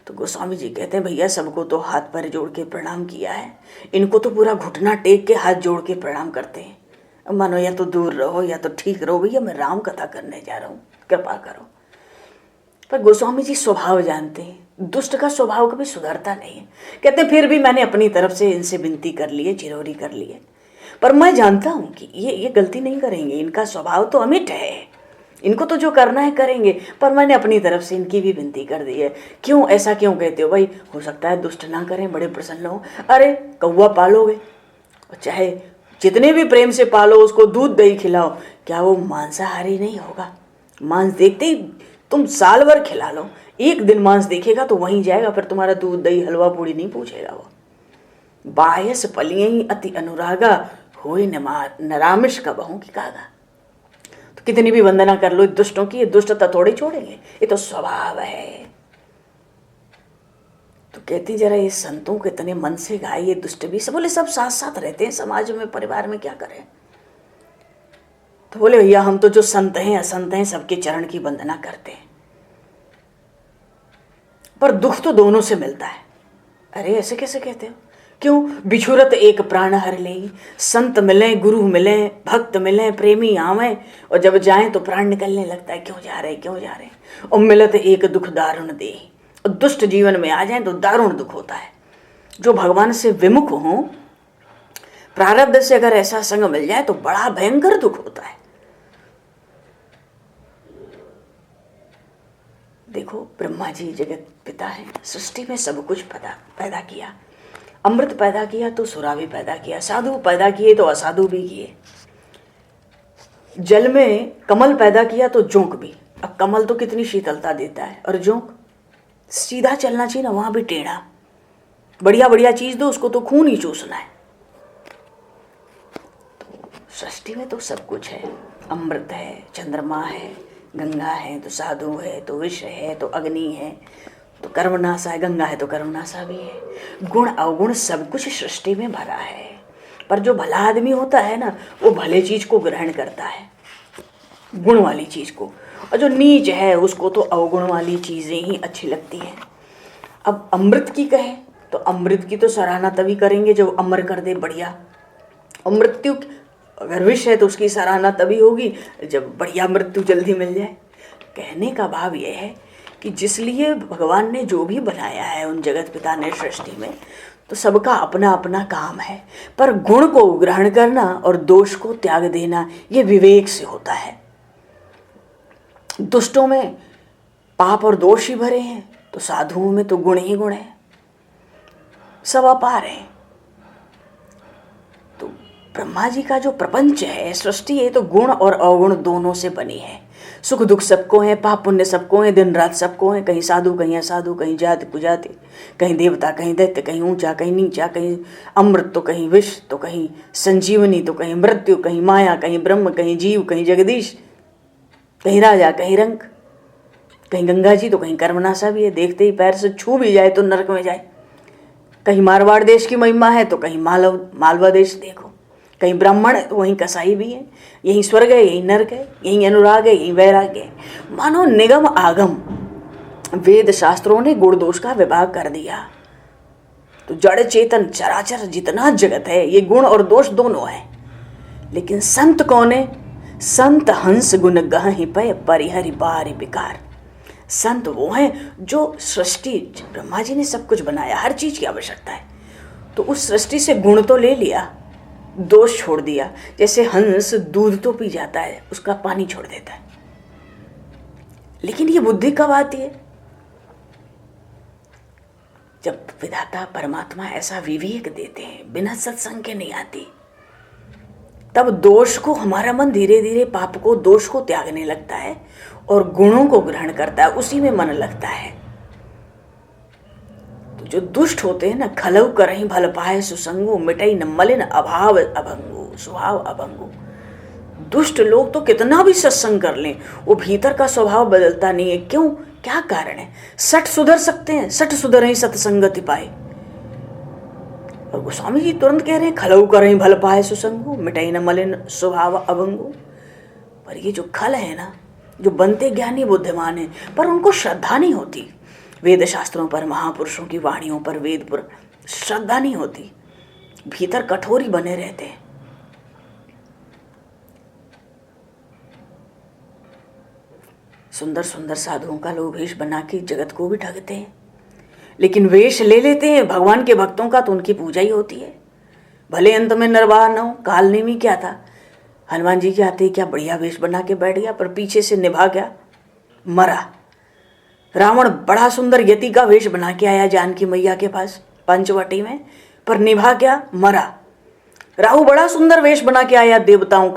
S1: तो गोस्वामी जी कहते हैं भैया सबको तो हाथ पैर जोड़ के प्रणाम किया है, इनको तो पूरा घुटना टेक के हाथ जोड़ के प्रणाम करते हैं। मानो या तो दूर रहो या तो ठीक रहो, भैया मैं राम कथा करने जा रहा हूँ, कृपा करो। पर गोस्वामी जी स्वभाव जानते हैं, दुष्ट का स्वभाव कभी सुधरता नहीं है। कहते फिर भी मैंने अपनी तरफ से इनसे विनती कर ली है, चिरौरी कर ली है, पर मैं जानता हूँ कि ये गलती नहीं करेंगे, इनका स्वभाव तो अमिट है, इनको तो जो करना है करेंगे। पर मैंने अपनी तरफ से इनकी भी विनती कर दी है। क्यों ऐसा क्यों कहते हो भाई? हो सकता है दुष्ट ना करें, बड़े प्रसन्न हो। अरे कौवा पालोगे, चाहे जितने भी प्रेम से पालो, उसको दूध दही खिलाओ, क्या वो मांसाहारी नहीं होगा? मांस देखते ही तुम साल भर खिला लो, एक दिन मांस देखेगा तो वहीं जाएगा, फिर तुम्हारा दूध दही हलवा पूड़ी नहीं पूछेगा वो। बायस पलियई अति अनुरागा, होए नरामिष का बहु की कागा। तो कितनी भी वंदना कर लो दुष्टों की, ये दुष्टता थोड़ी छोड़ेंगे, ये तो स्वभाव है। तो कहती जरा ये संतों को इतने मन से गाए, ये दुष्ट भी सब बोले सब साथ साथ रहते हैं समाज में, परिवार में, क्या करें? तो बोले भैया हम तो जो संत हैं असंत हैं सबके चरण की वंदना करते हैं, पर दुख तो दोनों से मिलता है। अरे ऐसे कैसे कहते हो? क्यों? बिछुरत एक प्राण हर ले, संत मिले, गुरु मिले, भक्त मिले, प्रेमी आवे, और जब जाएं तो प्राण निकलने लगता है, क्यों जा रहे क्यों जा रहे। और मिलत एक दुख दारुण दे, और दुष्ट जीवन में आ जाएं तो दारुण दुख होता है। जो भगवान से विमुख हों, प्रारब्ध से अगर ऐसा संग मिल जाए तो बड़ा भयंकर दुख होता है। देखो, ब्रह्मा जी जगत पिता हैं, सृष्टि में सब कुछ पैदा किया। अमृत पैदा किया तो सुरा भी पैदा किया, साधु पैदा किए तो असाधु भी किए। जल में कमल पैदा किया तो जोंक भी। अब कमल तो कितनी शीतलता देता है, और जोंक सीधा चलना चाहिए ना, वहां भी टेढ़ा। बढ़िया बढ़िया चीज दो, उसको तो खून ही चूसना है। तो सृष्टि में तो सब कुछ है। अमृत है, चंद्रमा है, गंगा है तो साधु है, तो विष है तो अग्नि है, तो कर्मनाशा है। गंगा है तो कर्मनाशा भी है। गुण अवगुण सब कुछ सृष्टि में भरा है। पर जो भला आदमी होता है ना, वो भले चीज को ग्रहण करता है, गुण वाली चीज को, और जो नीच है उसको तो अवगुण वाली चीजें ही अच्छी लगती है। अब अमृत की कहे तो अमृत की तो सराहना तभी करेंगे जब अमर कर दे बढ़िया। और मृत्यु अगर विष है तो उसकी सराहना तभी होगी जब बढ़िया मृत्यु जल्दी मिल जाए। कहने का भाव यह है कि जिसलिए भगवान ने जो भी बनाया है उन जगत पिता ने सृष्टि में, तो सबका अपना अपना काम है। पर गुण को ग्रहण करना और दोष को त्याग देना ये विवेक से होता है। दुष्टों में पाप और दोष ही भरे हैं, तो साधुओं में तो गुण ही गुण है, सब अपार है। तो ब्रह्मा जी का जो प्रपंच है, सृष्टि है, तो गुण और अवगुण दोनों से बनी है। सुख दुख सबको है, पाप पुण्य सबको है, दिन रात सबको है। कहीं साधु कहीं असाधु, कहीं जाति कुजाति, कहीं देवता कहीं दैत्य, कहीं ऊंचा कहीं नीचा, कहीं अमृत तो कहीं विष, तो कहीं संजीवनी, तो कहीं मृत्यु, कहीं माया, कहीं ब्रह्म, कहीं जीव, कहीं जगदीश, कहीं राजा, कहीं रंक, कहीं गंगा जी तो कहीं कर्मनाशा भी है। देखते ही पैर से छू भी जाए तो नरक में जाए। कहीं मारवाड़ देश की महिमा है तो कहीं मालवा देश देखो। कहीं ब्राह्मण है तो वहीं कसाई भी है। यहीं स्वर्ग है, यहीं नरक है, यहीं अनुराग है, यहीं वैराग्य है। मानो निगम आगम वेद शास्त्रों ने गुण दोष का विभाग कर दिया। तो जड़ चेतन चराचर जितना जगत है ये गुण और दोष दोनों है। लेकिन संत कौन है? संत हंस गुण गहि पय परिहरि बारि विकार। संत वो हैं जो सृष्टि, ब्रह्मा जी ने सब कुछ बनाया, हर चीज की आवश्यकता है, तो उस सृष्टि से गुण तो ले लिया, दोष छोड़ दिया। जैसे हंस दूध तो पी जाता है, उसका पानी छोड़ देता है। लेकिन ये बुद्धि कब आती है? जब विधाता परमात्मा ऐसा विवेक देते हैं, बिना सत्संग के नहीं आती। तब दोष को, हमारा मन धीरे धीरे पाप को, दोष को त्यागने लगता है और गुणों को ग्रहण करता है, उसी में मन लगता है। तो जो दुष्ट होते हैं ना, खलऊ करहीं भल पाए सुसंगो, मिटई न मलिन अभाव अभंगो, स्वभाव अभंगो। दुष्ट लोग तो कितना भी सत्संग कर लें, वो भीतर का स्वभाव बदलता नहीं है। क्यों? क्या कारण है? सठ सुधर सकते हैं, सठ सुधर सत्संगति पाए। और गोस्वामी जी तुरंत कह रहे हैं, खलऊ करहीं भल पाए सुसंगो, मिटई न मलिन स्वभाव अभंगो। पर ये जो खल है ना, जो बनते ज्ञानी बुद्धिमान है, पर उनको श्रद्धा नहीं होती वेद शास्त्रों पर, महापुरुषों की वाणियों पर, वेद पर श्रद्धा नहीं होती, भीतर कठोर ही बने रहते हैं। सुंदर सुंदर साधुओं का लोग वेश बना के जगत को भी ठगते हैं, लेकिन वेश ले लेते हैं भगवान के भक्तों का तो उनकी पूजा ही होती है। भले अंत में निर्वाह न हो। कालनेमी क्या था? हनुमान जी के आते ही क्या बढ़िया वेश बना के बैठ गया, पर पीछे से निभा क्या? मरा। रावण बड़ा सुंदर यति का वेश बना के आया जानकी मैया के पास पंचवटी में, पर निभा क्या? मरा। राहु बड़ा सुंदर वेश बना के आया देवताओं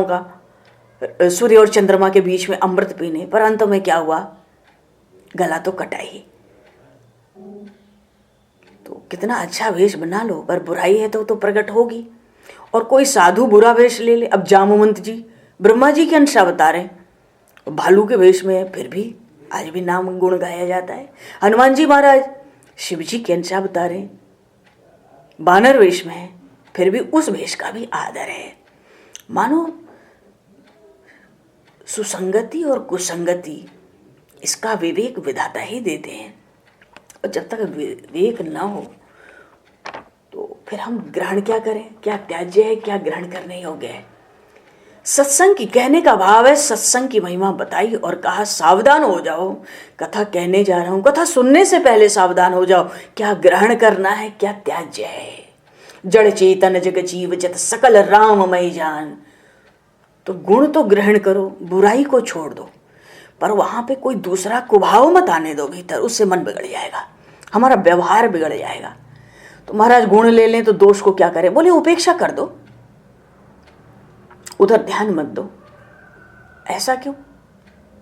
S1: का सूर्य और चंद्रमा के बीच में अमृत पीने, पर अंत में क्या हुआ? गला तो कटा ही। तो कितना अच्छा वेश बना लो, पर बुराई है तो प्रकट होगी। और कोई साधु बुरा वेश ले ले। अब जामवंत जी ब्रह्मा जी के अंश अवतार हैं, भालू के वेश में है, फिर भी आज भी नाम गुण गाया जाता है। हनुमान जी महाराज शिव जी के अंश अवतार हैं, बानर वेश में है, फिर भी उस वेश का भी आदर है। मानो सुसंगति और कुसंगति इसका विवेक विधाता ही देते हैं। और जब तक विवेक ना हो तो फिर हम ग्रहण क्या करें? क्या त्याज्य है, क्या ग्रहण करने योग्य है? सत्संग की कहने का भाव है, सत्संग की महिमा बताई और कहा सावधान हो जाओ, कथा कहने जा रहा हूं, कथा सुनने से पहले सावधान हो जाओ, क्या ग्रहण करना है, क्या त्याज्य है। जड़ चेतन जग जीव जत सकल राममय जान। तो गुण तो ग्रहण करो, बुराई को छोड़ दो। पर वहाँ पे कोई दूसरा कुभाव मत आने दो भीतर, उससे मन बिगड़ जाएगा, हमारा व्यवहार बिगड़ जाएगा। तो महाराज गुण ले लें तो दोष को क्या करें? बोले उपेक्षा कर दो, उधर ध्यान मत दो। ऐसा क्यों?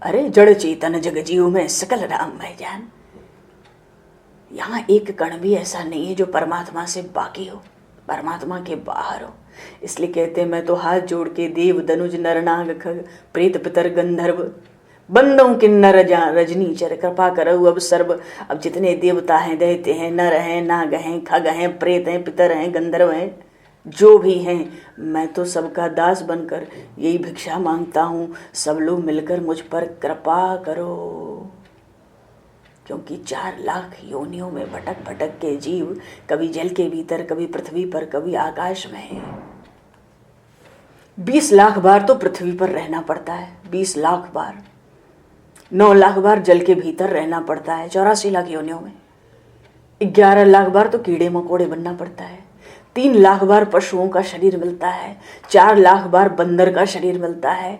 S1: अरे जड़ चेतन जग जीव में सकल राम मैं जान। यहाँ एक कण भी ऐसा नहीं है जो परमात्मा से बाकी हो, परमात्मा के बाहर हो। इसलिए कहते हैं मैं तो हाथ जोड़ के देव दनुज नर नाग खग प्रेत पितर गंधर्व बंदों किन्नर रजनी चर कृपा करऊ अब सर्व। अब जितने देवता हैं, दैत्य हैं, नर हैं, नाग हैं, खग हैं, प्रेत हैं, पितर हैं, गंधर्व हैं, जो भी हैं, मैं तो सबका दास बनकर यही भिक्षा मांगता हूँ, सब लोग मिलकर मुझ पर कृपा करो। क्योंकि 4 लाख योनियों में भटक भटक के जीव कभी जल के भीतर, कभी पृथ्वी पर, कभी आकाश में। 20 लाख बार तो पृथ्वी पर रहना पड़ता है, 20 लाख बार, 9 लाख बार जल के भीतर रहना पड़ता है 84 लाख योनियों में। 11 लाख बार तो कीड़े मकोड़े बनना पड़ता है, 3 लाख बार पशुओं का शरीर मिलता है, 4 लाख बार बंदर का शरीर मिलता है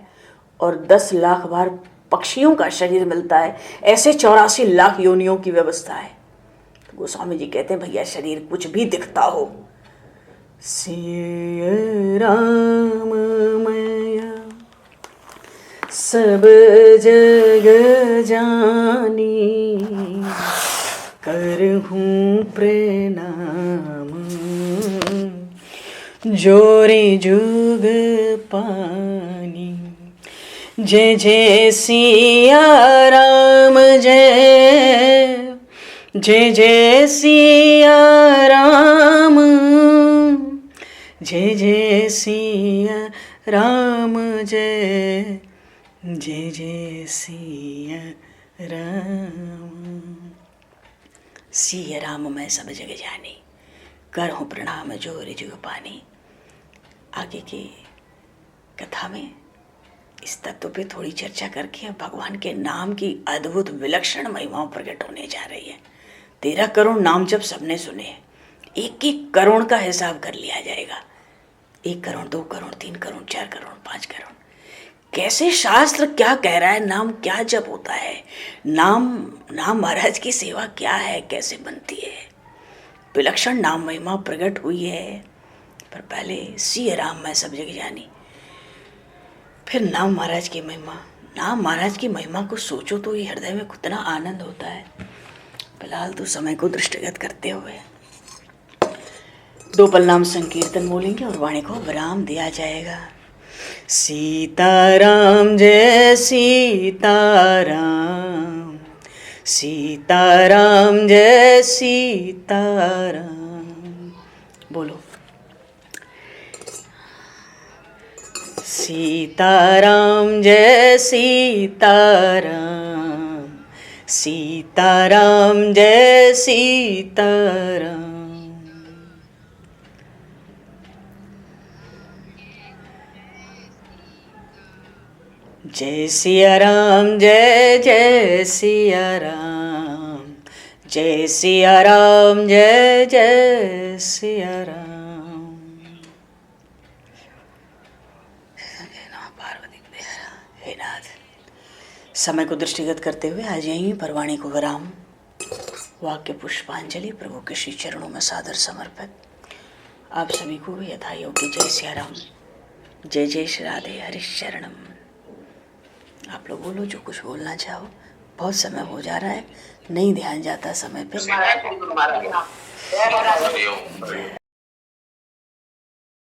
S1: और 10 लाख बार पक्षियों का शरीर मिलता है। ऐसे 84 लाख योनियों की व्यवस्था है। तो गोस्वामी जी कहते हैं भैया शरीर कुछ भी दिखता हो, सिय राम मैया सब जग जानी करहूँ प्रणाम जोरे जुग पानी। जय जय सिया राम जय जय जय सिया राम जय जय सिया राम जय जय जय सिया राम। सिया राम मैं सब जग जानी करहूँ प्रणाम जोर जुग पानी। आगे की कथा में इस तत्व पे थोड़ी चर्चा करके अब भगवान के नाम की अद्भुत विलक्षण महिमाओं प्रकट होने जा रही है। 13 करोड़ नाम जब सबने सुने, 1-1 करोड़ का हिसाब कर लिया जाएगा। 1 करोड़, 2 करोड़, 3 करोड़, 4 करोड़, 5 करोड़। कैसे शास्त्र क्या कह रहा है, नाम क्या जप होता है, नाम महाराज की सेवा क्या है, कैसे बनती है, विलक्षण नाम महिमा प्रकट हुई है। पर पहले सिय राम मैं सब जग जानी, फिर नाम महाराज की महिमा। नाम महाराज की महिमा को सोचो तो ये हृदय में कितना आनंद होता है। फिलहाल तो समय को दृष्टिगत करते हुए 2 पल नाम संकीर्तन बोलेंगे और वाणी को विराम दिया जाएगा। सीताराम जय सीताराम, सीताराम जय सीताराम। बोलो सीताराम जय सीताराम, सीताराम जय सीताराम। जय सिया राम जय जय सिया राम, जय सिया राम जय जय सिया राम। हे नाथ, समय को दृष्टिगत करते हुए आज यहीं पर वाणी को विराम। वाक्य पुष्पांजलि प्रभु के श्री चरणों में सादर समर्पित। आप सभी को भी यथा योग्य जय सिया राम, जय जय श्री राधे हरिश चरणम। आप लोग बोलो जो कुछ बोलना चाहो। बहुत समय हो जा रहा है, नहीं ध्यान जाता समय पे।